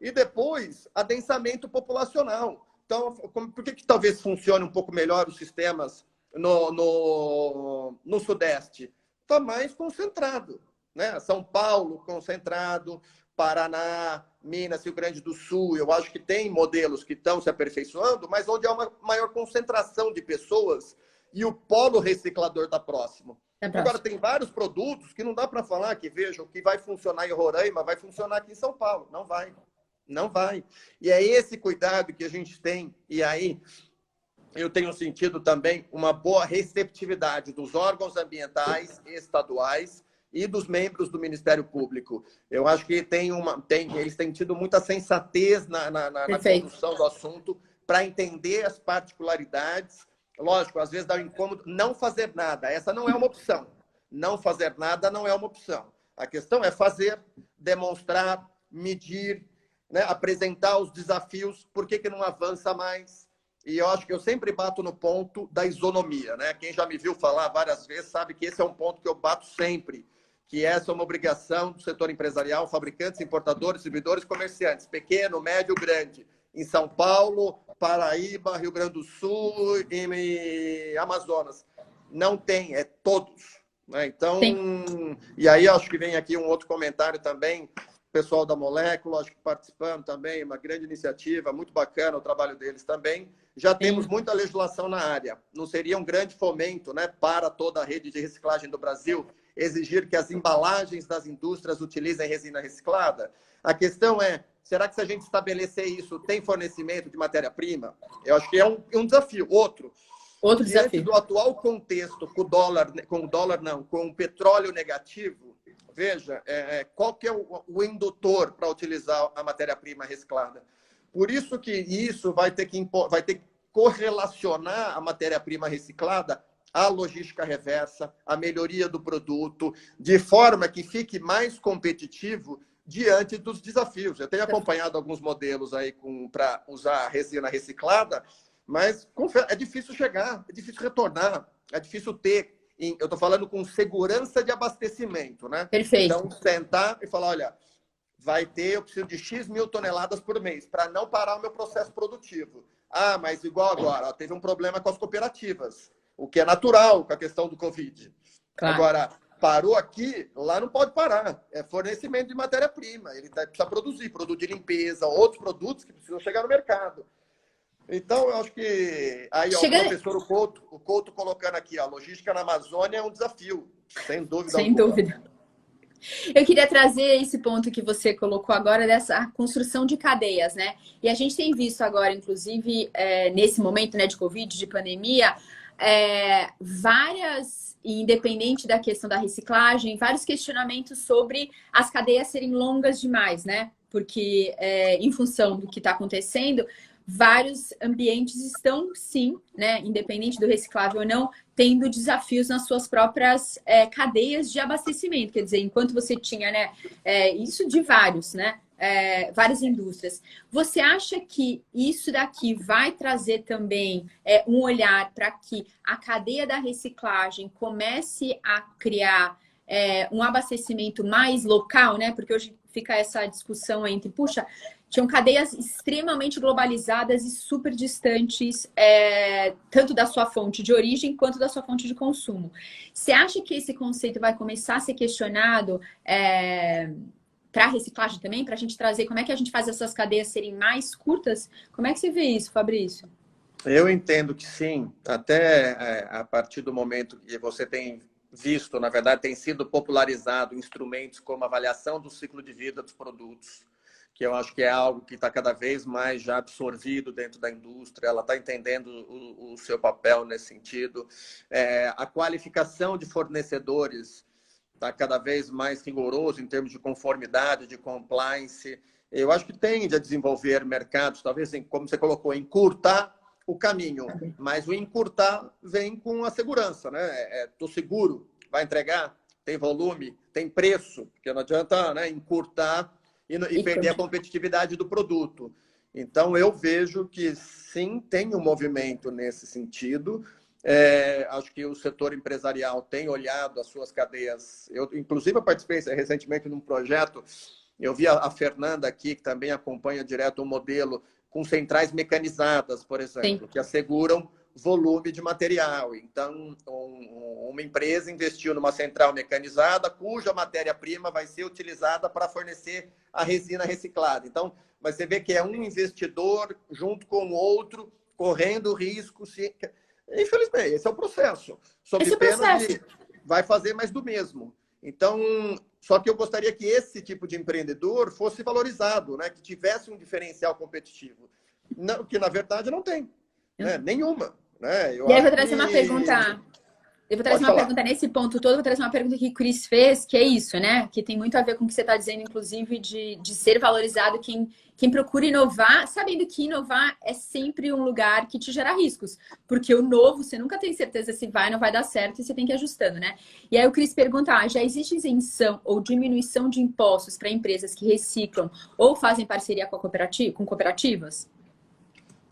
E depois, adensamento populacional. Então, por que talvez funcione um pouco melhor os sistemas no Sudeste? Está mais concentrado, né? São Paulo, concentrado, Paraná, Minas, Rio Grande do Sul, eu acho que tem modelos que estão se aperfeiçoando, mas onde há uma maior concentração de pessoas e o polo reciclador está próximo. Agora, tem vários produtos que não dá para falar que, veja, o que vai funcionar em Roraima vai funcionar aqui em São Paulo. Não vai. Não vai. E é esse cuidado que a gente tem. E aí, eu tenho sentido também uma boa receptividade dos órgãos ambientais estaduais e dos membros do Ministério Público. Eu acho que eles têm tido muita sensatez na condução do assunto para entender as particularidades. Lógico, às vezes dá um incômodo não fazer nada. Essa não é uma opção. Não fazer nada não é uma opção. A questão é fazer, demonstrar, medir, né, apresentar os desafios, por que não avança mais. E eu acho que eu sempre bato no ponto da isonomia. Né? Quem já me viu falar várias vezes sabe que esse é um ponto que eu bato sempre, que essa é uma obrigação do setor empresarial, fabricantes, importadores, distribuidores, comerciantes, pequeno, médio, grande, em São Paulo, Paraíba, Rio Grande do Sul e Amazonas. Não tem, é todos. Né? Então, sim. E aí acho que vem aqui um outro comentário também, pessoal da Molécula, acho que participando também, uma grande iniciativa, muito bacana o trabalho deles também. Já temos muita legislação na área. Não seria um grande fomento, né, para toda a rede de reciclagem do Brasil exigir que as embalagens das indústrias utilizem resina reciclada? A questão é, será que se a gente estabelecer isso, tem fornecimento de matéria-prima? Eu acho que é um desafio. Outro desafio. Do atual contexto, com o petróleo negativo, veja, qual que é o indutor para utilizar a matéria-prima reciclada? Por isso que isso vai ter que correlacionar a matéria-prima reciclada à logística reversa, à melhoria do produto, de forma que fique mais competitivo diante dos desafios. Eu tenho acompanhado alguns modelos aí para usar resina reciclada, mas é difícil chegar, é difícil retornar, é difícil ter. Eu estou falando com segurança de abastecimento, né? Perfeito. Então, sentar e falar, olha, eu preciso de X mil toneladas por mês para não parar o meu processo produtivo. Ah, mas igual agora, teve um problema com as cooperativas, o que é natural com a questão do Covid. Claro. Agora, parou aqui, lá não pode parar. É fornecimento de matéria-prima. Ele precisa produzir, produto de limpeza, outros produtos que precisam chegar no mercado. Então, eu acho que... Aí, ó, o professor o Couto colocando aqui, a logística na Amazônia é um desafio, sem dúvida alguma. Sem dúvida. Eu queria trazer esse ponto que você colocou agora, dessa construção de cadeias, né? E a gente tem visto agora, inclusive, nesse momento, né, de Covid, de pandemia, independente da questão da reciclagem, vários questionamentos sobre as cadeias serem longas demais, né? Porque, em função do que está acontecendo, vários ambientes estão, sim, né, independente do reciclável ou não, tendo desafios nas suas próprias cadeias de abastecimento. Quer dizer, enquanto você tinha, né, isso de várias indústrias. Você acha que isso daqui vai trazer também um olhar para que a cadeia da reciclagem comece a criar um abastecimento mais local, né? Porque hoje fica essa discussão entre, puxa, tinham cadeias extremamente globalizadas e super distantes, tanto da sua fonte de origem quanto da sua fonte de consumo. Você acha que esse conceito vai começar a ser questionado para reciclagem também, para a gente trazer como é que a gente faz essas cadeias serem mais curtas? Como é que você vê isso, Fabrício? Eu entendo que sim, até a partir do momento que você tem visto, na verdade, tem sido popularizado instrumentos como avaliação do ciclo de vida dos produtos, que eu acho que é algo que está cada vez mais já absorvido dentro da indústria, ela está entendendo o seu papel nesse sentido. A qualificação de fornecedores está cada vez mais rigoroso em termos de conformidade, de compliance. Eu acho que tende a desenvolver mercados, talvez, como você colocou, encurtar o caminho, mas o encurtar vem com a segurança, né? Tô seguro, vai entregar, tem volume, tem preço, porque não adianta, né, encurtar e perder a competitividade do produto. Então, eu vejo que sim, tem um movimento nesse sentido. Acho que o setor empresarial tem olhado as suas cadeias. Eu, inclusive, eu participei recentemente de um projeto, eu vi a Fernanda aqui, que também acompanha direto o modelo com centrais mecanizadas, por exemplo, sim, que asseguram volume de material. Então, uma empresa investiu numa central mecanizada, cuja matéria-prima vai ser utilizada para fornecer a resina reciclada. Então, mas você vê que é um investidor junto com o outro, correndo risco. Infelizmente, esse é o processo. Sob pena de vai fazer mais do mesmo. Então, só que eu gostaria que esse tipo de empreendedor fosse valorizado, né? Que tivesse um diferencial competitivo. Não, que, na verdade, não tem. Né? Nenhuma. Né? E aí eu vou trazer uma pergunta... Eu vou trazer uma pergunta nesse ponto todo, vou trazer uma pergunta que o Cris fez, que é isso, né? Que tem muito a ver com o que você está dizendo, inclusive, de ser valorizado quem procura inovar, sabendo que inovar é sempre um lugar que te gera riscos. Porque o novo, você nunca tem certeza se vai ou não vai dar certo e você tem que ir ajustando, né? E aí o Cris pergunta, já existe isenção ou diminuição de impostos para empresas que reciclam ou fazem parceria com cooperativas?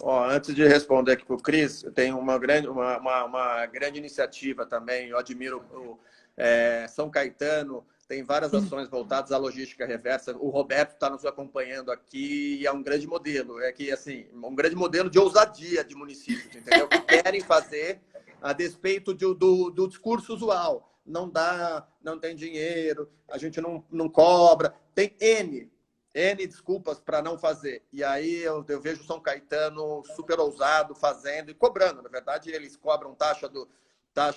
Antes de responder aqui para o Cris, eu tenho uma grande iniciativa também. Eu admiro São Caetano, tem várias ações voltadas à logística reversa. O Roberto está nos acompanhando aqui e é um grande modelo. É que, assim, um grande modelo de ousadia de municípios, entendeu? Que querem fazer a despeito do discurso usual. Não dá, não tem dinheiro, a gente não cobra. Tem N desculpas para não fazer. E aí eu vejo o São Caetano super ousado, fazendo e cobrando. Na verdade, eles cobram taxa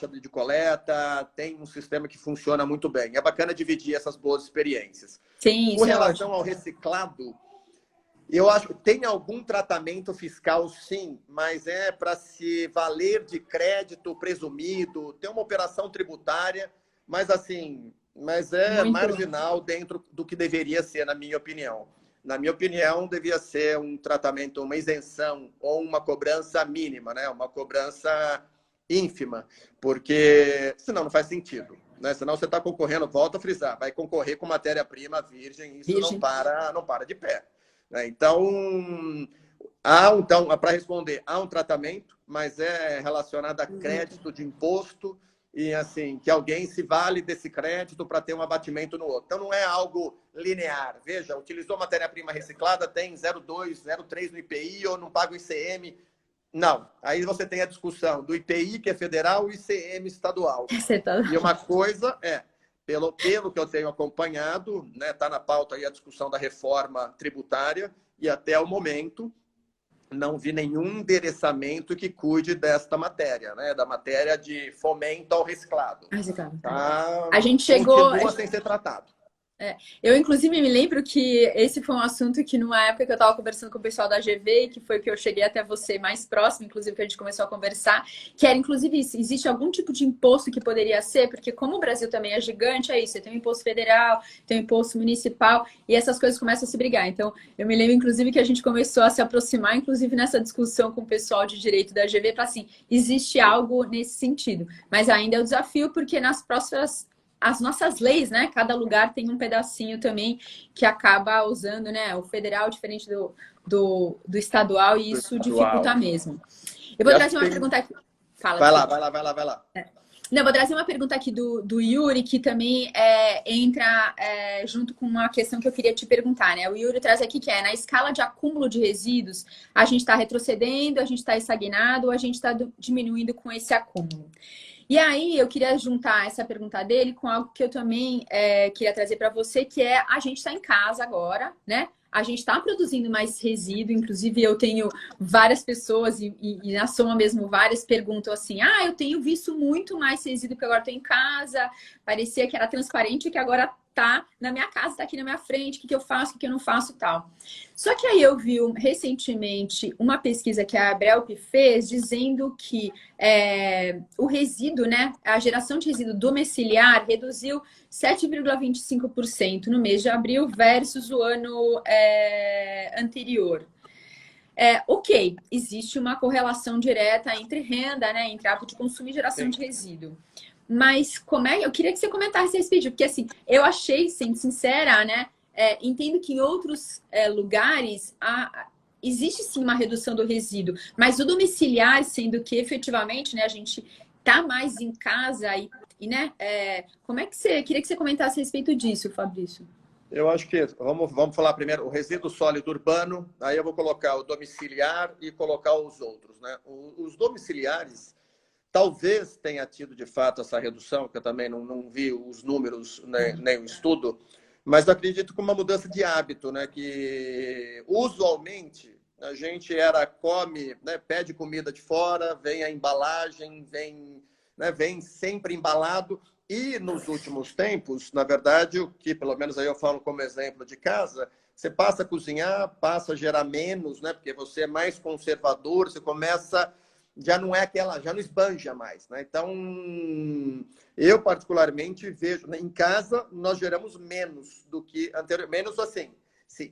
de coleta, tem um sistema que funciona muito bem. É bacana dividir essas boas experiências. Sim, com relação ao reciclado, eu acho que tem algum tratamento fiscal, sim, mas é para se valer de crédito presumido, tem uma operação tributária, mas assim... mas é muito marginal dentro do que deveria ser, na minha opinião. Na minha opinião, devia ser um tratamento, uma isenção ou uma cobrança mínima, né? Uma cobrança ínfima, porque senão não faz sentido. Né? Senão você está concorrendo, volta a frisar, vai concorrer com matéria-prima virgem, isso não para de pé. Né? Então, para responder, há um tratamento, mas é relacionado a crédito de imposto, e assim, que alguém se vale desse crédito para ter um abatimento no outro. Então, não é algo linear. Veja, utilizou matéria-prima reciclada, tem 0,2, 0,3 no IPI ou não paga o ICM. Não. Aí você tem a discussão do IPI, que é federal, e ICM estadual. E uma coisa pelo que eu tenho acompanhado, né, tá na pauta aí a discussão da reforma tributária, e até o momento não vi nenhum endereçamento que cuide desta matéria, né? Da matéria de fomento ao reciclado. Tá? A gente chegou... Continua sem ser tratado. Eu, inclusive, me lembro que esse foi um assunto que, numa época que eu estava conversando com o pessoal da GV, que foi que eu cheguei até você mais próximo, inclusive, que a gente começou a conversar, que era, inclusive, isso. Existe algum tipo de imposto que poderia ser? Porque como o Brasil também é gigante, é isso. Você tem um imposto federal, tem um imposto municipal, e essas coisas começam a se brigar. Então, eu me lembro, inclusive, que a gente começou a se aproximar, inclusive, nessa discussão com o pessoal de direito da GV, para, assim, existe algo nesse sentido. Mas ainda é um desafio, porque nas próximas... as nossas leis, né? Cada lugar tem um pedacinho também que acaba usando, né? O federal diferente do estadual e isso dificulta mesmo. Eu vou trazer uma pergunta aqui. Fala. Vai lá. Não, eu vou trazer uma pergunta aqui do Yuri, que também entra junto com uma questão que eu queria te perguntar, né? O Yuri traz aqui que na escala de acúmulo de resíduos, a gente está retrocedendo, a gente está estagnado ou a gente está diminuindo com esse acúmulo? E aí, eu queria juntar essa pergunta dele com algo que eu também queria trazer para você, que é a gente está em casa agora, né? A gente está produzindo mais resíduo, inclusive eu tenho várias pessoas, e na soma mesmo várias perguntam assim: ah, eu tenho visto muito mais resíduo porque agora estou em casa, parecia que era transparente e que agora tá na minha casa, tá aqui na minha frente, o que eu faço, o que eu não faço e tal. Só que aí eu vi recentemente uma pesquisa que a Abrelp fez dizendo que o resíduo, né, a geração de resíduo domiciliar reduziu 7,25% no mês de abril versus o ano anterior. Ok, existe uma correlação direta entre renda, né, entre hábito de consumo e geração de resíduo. Mas eu queria que você comentasse esse pedido, porque assim, eu achei, sendo sincera, né, entendo que em outros lugares existe sim uma redução do resíduo, mas o domiciliar, sendo que efetivamente, né, a gente tá mais em casa né, como é que queria que você comentasse a respeito disso, Fabrício? Eu acho que vamos falar primeiro o resíduo sólido urbano, aí eu vou colocar o domiciliar e colocar os outros, né? Os domiciliares talvez tenha tido de fato essa redução, que eu também não vi os números, né, nem o estudo, mas eu acredito que uma mudança de hábito, né? Que usualmente a gente come, né, pede comida de fora, vem a embalagem, vem sempre embalado. E nos últimos tempos, na verdade, o que pelo menos aí eu falo como exemplo de casa, você passa a cozinhar, passa a gerar menos, né? Porque você é mais conservador, você começa, já não esbanja mais, né? Então, eu particularmente vejo, né, em casa nós geramos menos do que anteriormente, menos assim,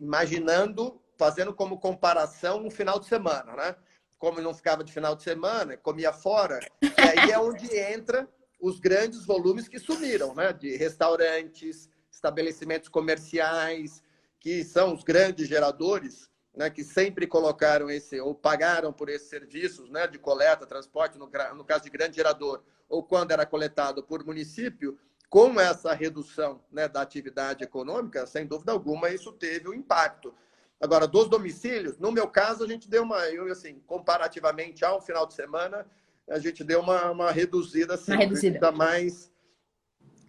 imaginando, fazendo como comparação no final de semana, né? Como não ficava de final de semana, comia fora, e aí é onde entra os grandes volumes que sumiram, né? De restaurantes, estabelecimentos comerciais, que são os grandes geradores, né? Que sempre colocaram ou pagaram por esses serviços, né? De coleta, transporte, no caso de grande gerador, ou quando era coletado por município, com essa redução, né, da atividade econômica, sem dúvida alguma, isso teve um impacto. Agora, dos domicílios, no meu caso, a gente deu assim, comparativamente ao final de semana, a gente deu uma reduzida, assim. Uma reduzida.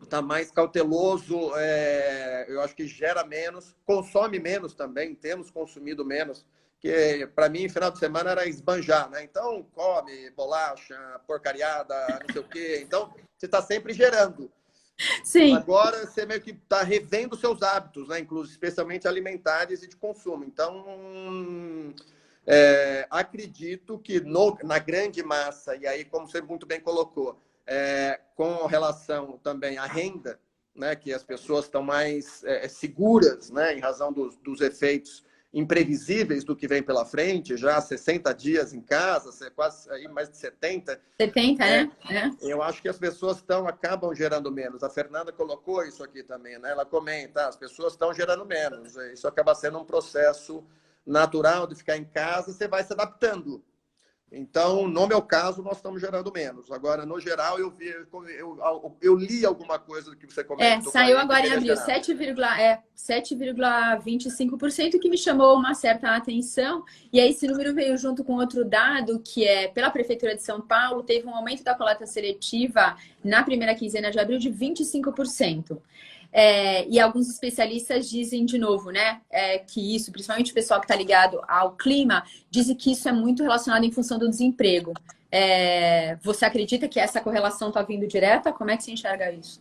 Tá mais cauteloso, eu acho que gera menos, consome menos também, temos consumido menos, que para mim, final de semana era esbanjar, né? Então, come bolacha, porcariada, não sei o quê. Então, você está sempre gerando. Sim. Agora, você meio que está revendo seus hábitos, né? Inclusive, especialmente alimentares e de consumo. Então, acredito que na grande massa, e aí, como você muito bem colocou, com relação também à renda, né, que as pessoas estão mais seguras, né, em razão dos efeitos imprevisíveis do que vem pela frente, já 60 dias em casa, quase aí mais de 70. 70, né? Eu acho que as pessoas acabam gerando menos. A Fernanda colocou isso aqui também, né? Ela comenta, as pessoas estão gerando menos. Isso acaba sendo um processo natural de ficar em casa, você vai se adaptando. Então, no meu caso, nós estamos gerando menos. Agora, no geral, eu li alguma coisa do que você comentou. Saiu agora em abril, 7,25%, que me chamou uma certa atenção. E aí, esse número veio junto com outro dado, que pela Prefeitura de São Paulo, teve um aumento da coleta seletiva na primeira quinzena de abril de 25%. E alguns especialistas dizem de novo, né, que isso, principalmente o pessoal que está ligado ao clima, dizem que isso é muito relacionado em função do desemprego. Você acredita que essa correlação está vindo direta? Como é que você enxerga isso?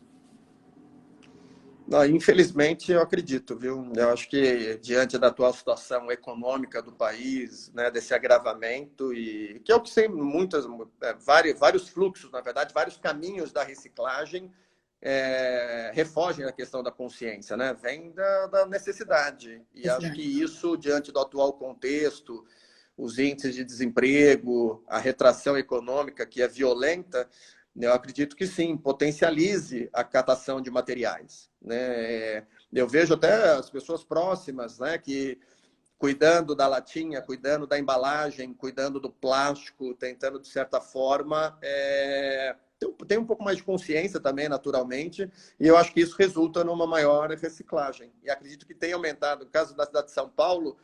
Não, infelizmente, eu acredito, viu? Eu acho que diante da atual situação econômica do país, né, desse agravamento, e que é o que tem vários fluxos, na verdade, vários caminhos da reciclagem, refogem da questão da consciência, né? Vem da necessidade. E acho que isso, diante do atual contexto, os índices de desemprego, a retração econômica que é violenta, eu acredito que sim, potencialize a catação de materiais, né? Eu vejo até as pessoas próximas, né, que cuidando da latinha, cuidando da embalagem, cuidando do plástico, tentando, de certa forma, tem um pouco mais de consciência também, naturalmente, e eu acho que isso resulta numa maior reciclagem. E acredito que tem aumentado, no caso da cidade de São Paulo,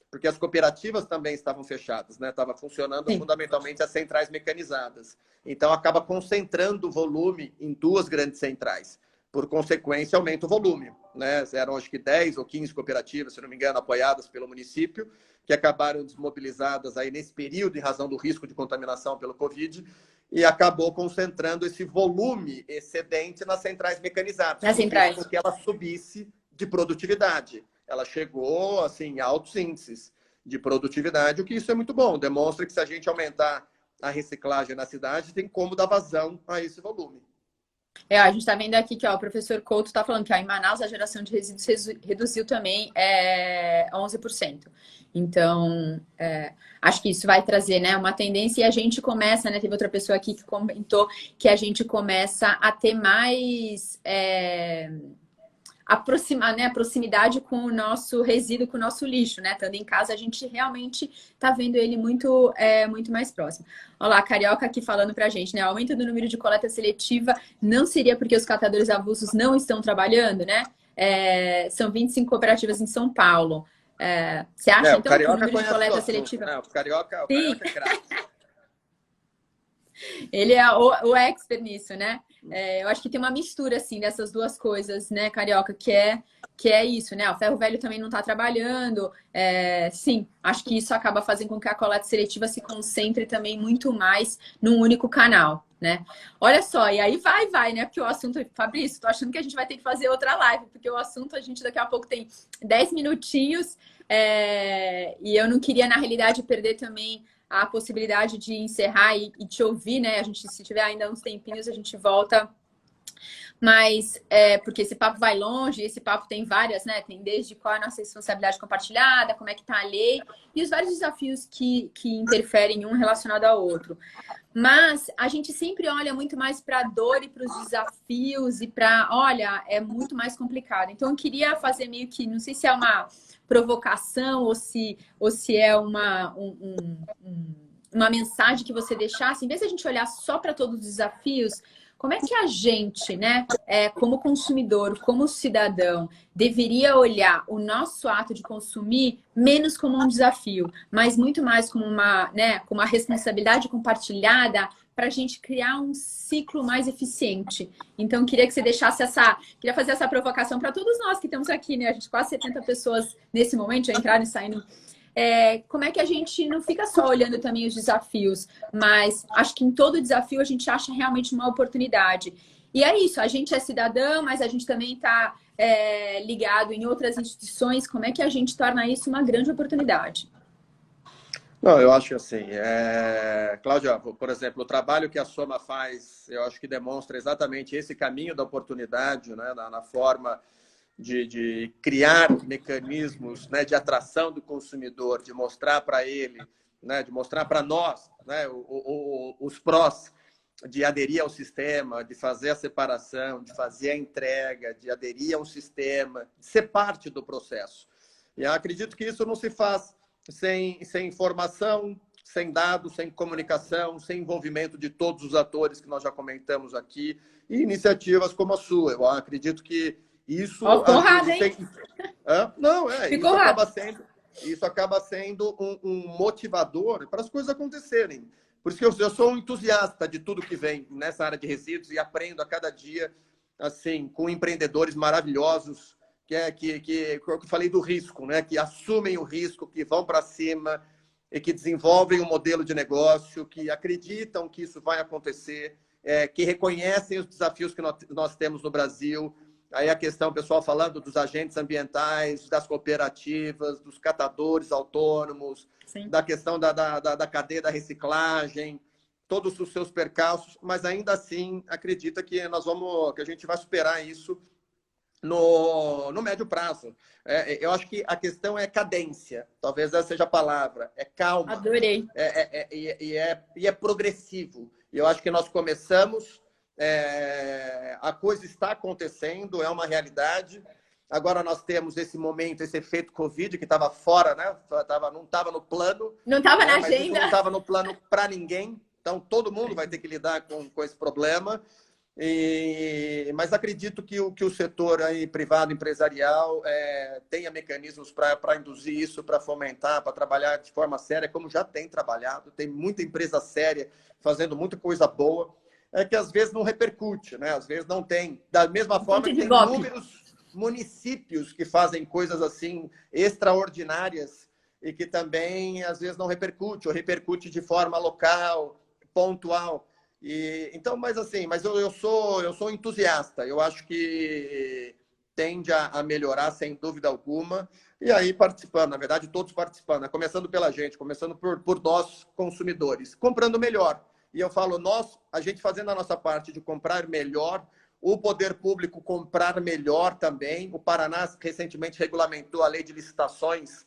porque as cooperativas também estavam fechadas, né? Estava funcionando fundamentalmente as centrais mecanizadas. Então, acaba concentrando o volume em 2 grandes centrais. Por consequência, aumenta o volume, né? Eram, acho que 10 ou 15 cooperativas, se não me engano, apoiadas pelo município, que acabaram desmobilizadas aí nesse período em razão do risco de contaminação pelo Covid, e acabou concentrando esse volume excedente nas centrais mecanizadas. Nas centrais. Porque ela subisse de produtividade. Ela chegou, assim, a altos índices de produtividade, o que isso é muito bom. Demonstra que se a gente aumentar a reciclagem na cidade, tem como dar vazão a esse volume. A gente está vendo aqui que o professor Couto está falando que em Manaus a geração de resíduos reduziu também 11%. Então, acho que isso vai trazer, né, uma tendência, e a gente começa, né, teve outra pessoa aqui que comentou que a gente começa a ter mais aproximar, né, a proximidade com o nosso resíduo, com o nosso lixo, né? Estando em casa, a gente realmente está vendo ele muito mais próximo. Olha lá, a Carioca aqui falando pra gente, né? O aumento do número de coleta seletiva não seria porque os catadores avulsos não estão trabalhando, né? São 25 cooperativas em São Paulo. Você acha, então, que o número de coleta seletiva... Não, o Carioca é craque. Ele é o expert nisso, né? Eu acho que tem uma mistura, assim, dessas duas coisas, né, Carioca? Que é isso, né? O ferro velho também não está trabalhando. Sim, acho que isso acaba fazendo com que a coleta seletiva se concentre também muito mais num único canal, né? Olha só, e aí vai, né? Porque o assunto... Fabrício, tô achando que a gente vai ter que fazer outra live, porque o assunto a gente daqui a pouco tem 10 minutinhos. E eu não queria, na realidade, perder também a possibilidade de encerrar e te ouvir, né? A gente, se tiver ainda uns tempinhos, a gente volta. Mas, porque esse papo vai longe, esse papo tem várias, né? Tem desde qual é a nossa responsabilidade compartilhada, como é que tá a lei, e os vários desafios que interferem um relacionado ao outro. Mas a gente sempre olha muito mais para a dor e para os desafios e para, olha, é muito mais complicado. Então, eu queria fazer meio que, não sei se é uma provocação ou se é uma mensagem que você deixasse, em vez de a gente olhar só para todos os desafios, como é que a gente, né, como consumidor, como cidadão, deveria olhar o nosso ato de consumir menos como um desafio, mas muito mais como uma responsabilidade compartilhada para a gente criar um ciclo mais eficiente. Então, queria que você deixasse queria fazer essa provocação para todos nós que estamos aqui, né? A gente quase 70 pessoas nesse momento já entraram e saindo. Como é que a gente não fica só olhando também os desafios, mas acho que em todo desafio a gente acha realmente uma oportunidade. E é isso, a gente é cidadão, mas a gente também está ligado em outras instituições. Como é que a gente torna isso uma grande oportunidade? Não, eu acho que assim, Cláudia, por exemplo, o trabalho que a Soma faz, eu acho que demonstra exatamente esse caminho da oportunidade, né, na forma de criar mecanismos, né, de atração do consumidor, de mostrar para ele, né, de mostrar para nós, né, os prós de aderir ao sistema, de fazer a separação, de fazer a entrega, de aderir ao sistema, de ser parte do processo. E eu acredito que isso não se faz sem informação, sem dados, sem comunicação, sem envolvimento de todos os atores que nós já comentamos aqui, e iniciativas como a sua. Eu acredito que isso... Porrada, hein? Não, isso acaba sendo um motivador para as coisas acontecerem. Por isso que eu sou um entusiasta de tudo que vem nessa área de resíduos e aprendo a cada dia, assim, com empreendedores maravilhosos, que eu falei do risco, né? Que assumem o risco, que vão para cima e que desenvolvem um modelo de negócio, que acreditam que isso vai acontecer, que reconhecem os desafios que nós temos no Brasil. Aí a questão, o pessoal falando dos agentes ambientais, das cooperativas, dos catadores autônomos, sim, da questão da cadeia da reciclagem, todos os seus percalços, mas ainda assim acredita que que a gente vai superar isso no médio prazo. Eu acho que a questão é cadência, talvez essa seja a palavra, é calma. Adorei. E é progressivo. Eu acho que nós começamos, a coisa está acontecendo, é uma realidade. Agora nós temos esse momento, esse efeito Covid, que estava fora, né? Não estava no plano. Não estava na agenda. Não estava no plano para ninguém. Então, todo mundo vai ter que lidar com esse problema. Mas acredito que o setor aí, privado, empresarial, tenha mecanismos para induzir isso, para fomentar, para trabalhar de forma séria, como já tem trabalhado. Tem muita empresa séria fazendo muita coisa boa, que às vezes não repercute, né? Às vezes não tem. Da mesma forma que tem inúmeros municípios que fazem coisas assim extraordinárias e que também às vezes não repercute, ou repercute de forma local, pontual. Então, mas eu sou entusiasta. Eu acho que tende a melhorar sem dúvida alguma. E aí participando, na verdade, todos participando, né? Começando pela gente, começando por nós consumidores, comprando melhor. E eu falo a gente fazendo a nossa parte de comprar melhor, o poder público comprar melhor também. O Paraná recentemente regulamentou a lei de licitações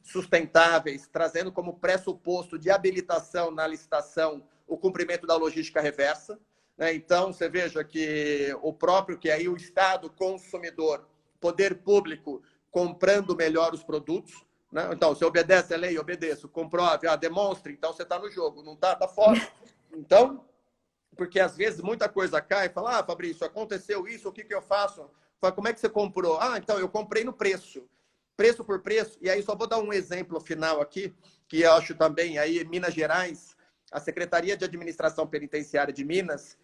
sustentáveis, trazendo como pressuposto de habilitação na licitação o cumprimento da logística reversa, né? Então, você veja que que aí o Estado consumidor, poder público, comprando melhor os produtos, né? Então, você obedece a lei, obedeço, comprove, demonstre, então você está no jogo, não está, está fora. Então, porque às vezes muita coisa cai, fala, Fabrício, aconteceu isso, o que eu faço? Fala, como é que você comprou? Então, eu comprei no preço por preço. E aí só vou dar um exemplo final aqui, que eu acho também aí em Minas Gerais, a Secretaria de Administração Penitenciária de Minas,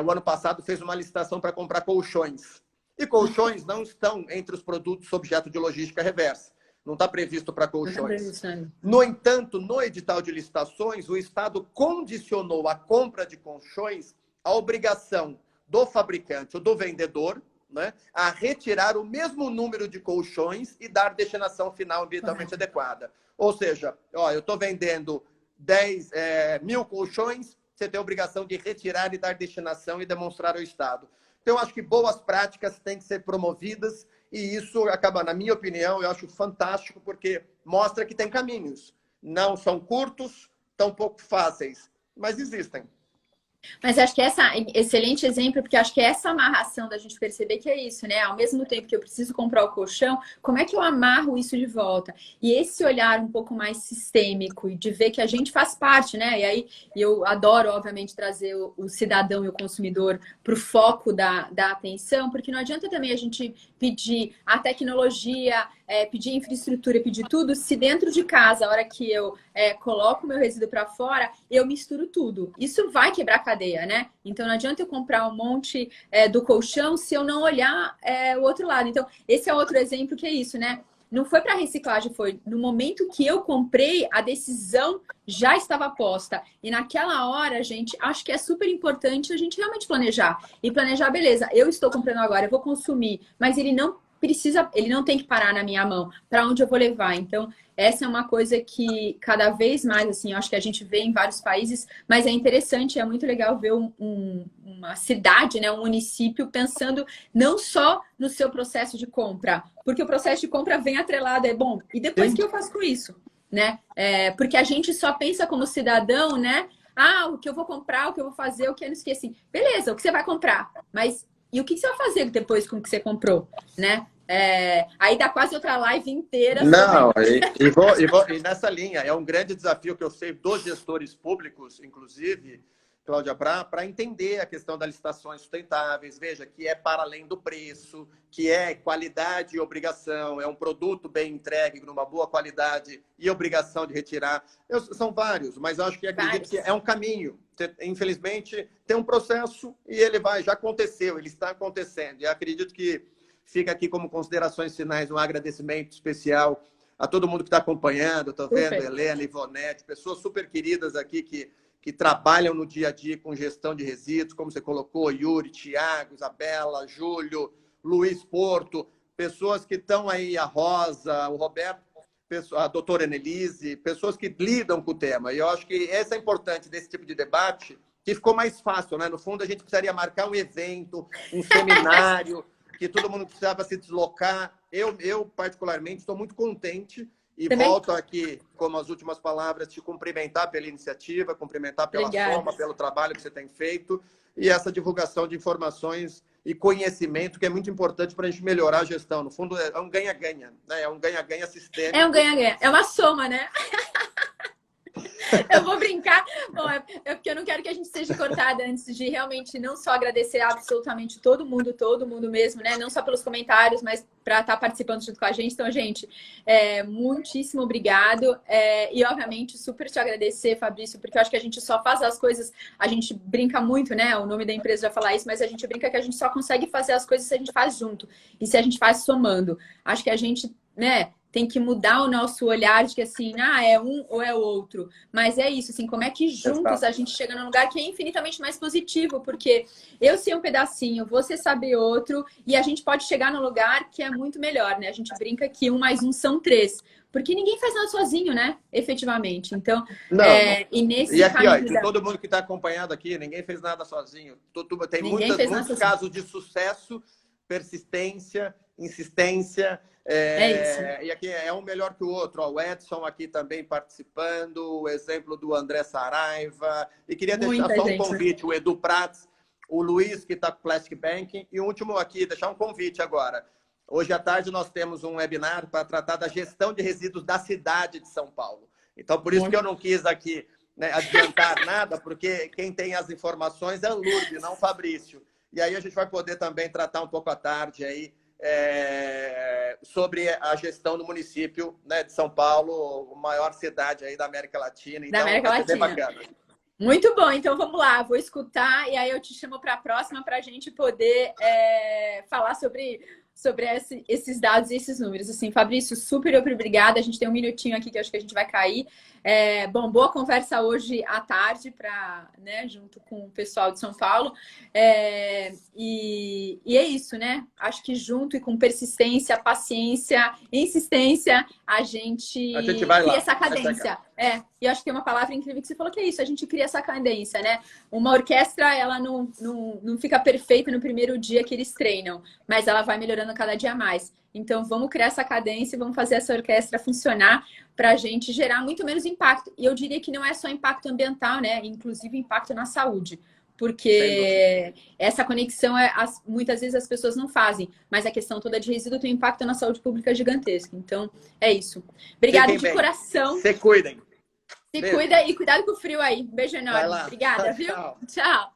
o ano passado fez uma licitação para comprar colchões. E colchões não estão entre os produtos objeto de logística reversa. Não está previsto para colchões. No entanto, no edital de licitações, o Estado condicionou a compra de colchões à obrigação do fabricante ou do vendedor, né, a retirar o mesmo número de colchões e dar destinação final ambientalmente adequada. Ou seja, eu estou vendendo 10.000 colchões, você tem a obrigação de retirar e dar destinação e demonstrar ao Estado. Então, eu acho que boas práticas têm que ser promovidas e isso acaba, na minha opinião, eu acho fantástico porque mostra que tem caminhos. Não são curtos, tão pouco fáceis, mas existem. Mas acho que excelente exemplo, porque acho que essa amarração da gente perceber que é isso, né? Ao mesmo tempo que eu preciso comprar o colchão, como é que eu amarro isso de volta? E esse olhar um pouco mais sistêmico e de ver que a gente faz parte, né? E aí eu adoro, obviamente, trazer o cidadão e o consumidor para o foco da atenção, porque não adianta também a gente pedir a tecnologia, pedir infraestrutura, pedir tudo, se dentro de casa, a hora que eu coloco o meu resíduo para fora, eu misturo tudo. Isso vai quebrar a cadeia, né? Então não adianta eu comprar um monte do colchão se eu não olhar o outro lado. Então, esse é outro exemplo que é isso, né? Não foi para reciclagem, foi no momento que eu comprei, a decisão já estava posta. E naquela hora, gente, acho que é super importante a gente realmente planejar. E planejar, beleza, eu estou comprando agora, eu vou consumir, mas ele não tem que parar na minha mão. Para onde eu vou levar? Então, essa é uma coisa que cada vez mais, assim, eu acho que a gente vê em vários países, mas é interessante, é muito legal ver uma cidade, né, um município pensando não só no seu processo de compra, porque o processo de compra vem atrelado, bom, e depois o que eu faço com isso? Né? Porque a gente só pensa como cidadão, né? O que eu vou comprar, o que eu vou fazer, o que eu não esqueci. Assim, beleza, o que você vai comprar, mas e o que você vai fazer depois com o que você comprou, né? Aí dá quase outra live inteira. Não, e nessa linha, é um grande desafio que eu sei dos gestores públicos, inclusive, Cláudia, para entender a questão das licitações sustentáveis. Veja que é para além do preço, que é qualidade e obrigação, é um produto bem entregue, numa boa qualidade e obrigação de retirar. São vários, mas eu acho que acredito que é um caminho. Infelizmente, tem um processo e ele já aconteceu, ele está acontecendo. E acredito que fica aqui como considerações finais um agradecimento especial a todo mundo que está acompanhando. Estou vendo Helena, Ivonete, pessoas super queridas aqui que trabalham no dia a dia com gestão de resíduos, como você colocou, Yuri, Tiago, Isabela, Júlio, Luiz Porto, pessoas que estão aí, a Rosa, o Roberto, a doutora Annelise, pessoas que lidam com o tema. E eu acho que essa é importante desse tipo de debate, que ficou mais fácil, né? No fundo, a gente precisaria marcar um evento, um seminário, que todo mundo precisava se deslocar. Eu particularmente, estou muito contente e também volto aqui, como as últimas palavras, te cumprimentar pela iniciativa, cumprimentar pela forma, pelo trabalho que você tem feito e essa divulgação de informações e conhecimento que é muito importante para a gente melhorar a gestão. No fundo, é um ganha-ganha, né? É um ganha-ganha sistêmico. É um ganha-ganha. É uma soma, né? Eu vou brincar. Bom, é porque eu não quero que a gente seja cortada antes de realmente não só agradecer absolutamente todo mundo mesmo, né? Não só pelos comentários, mas para estar participando junto com a gente. Então, gente, muitíssimo obrigado. E, obviamente, super te agradecer, Fabrício, porque eu acho que a gente só faz as coisas, a gente brinca muito, né? O nome da empresa vai falar isso, mas a gente brinca que a gente só consegue fazer as coisas se a gente faz junto. E se a gente faz somando. Acho que a gente, né? Tem que mudar o nosso olhar de que assim, é um ou é o outro. Mas é isso, assim, como é que juntos a gente chega num lugar que é infinitamente mais positivo, porque eu sei um pedacinho, você sabe outro, e a gente pode chegar num lugar que é muito melhor, né? A gente brinca que 1 mais 1 são 3. Porque ninguém faz nada sozinho, né? Efetivamente. Então, não. E nesse e aqui, caminho de todo mundo que está acompanhando aqui, ninguém fez nada sozinho. Tem muitos casos de sucesso, persistência, insistência. E aqui é um melhor que o outro. O Edson aqui também participando, o exemplo do André Saraiva. E queria deixar só um convite, o Edu Prats, o Luiz, que está com Plastic Banking. E o último aqui, deixar um convite agora. Hoje à tarde nós temos um webinar para tratar da gestão de resíduos da cidade de São Paulo. Então, por isso que eu não quis aqui, né, adiantar nada, porque quem tem as informações é o Lourdes, não o Fabrício. E aí a gente vai poder também tratar um pouco à tarde aí sobre a gestão do município, né, de São Paulo, a maior cidade aí da América Latina. Então, vai ser bem bacana. Muito bom, então vamos lá, vou escutar e aí eu te chamo para a próxima para a gente poder falar sobre esses dados e esses números. Assim, Fabrício, super obrigada. A gente tem um minutinho aqui que eu acho que a gente vai cair. Bom, boa conversa hoje à tarde, né, junto com o pessoal de São Paulo. E é isso, né? Acho que junto e com persistência, paciência, insistência, a gente vai cria lá, essa cadência. E acho que tem uma palavra incrível que você falou que é isso, a gente cria essa cadência, né? Uma orquestra, ela não fica perfeita no primeiro dia que eles treinam, mas ela vai melhorando cada dia mais. Então, vamos criar essa cadência e vamos fazer essa orquestra funcionar para a gente gerar muito menos impacto. E eu diria que não é só impacto ambiental, né? Inclusive impacto na saúde. Porque essa conexão, muitas vezes as pessoas não fazem. Mas a questão toda de resíduo tem um impacto na saúde pública gigantesco. Então, é isso. Obrigada de coração. Se cuidem. Se cuida e cuidado com o frio aí. Beijo enorme. Obrigada, viu? Tchau.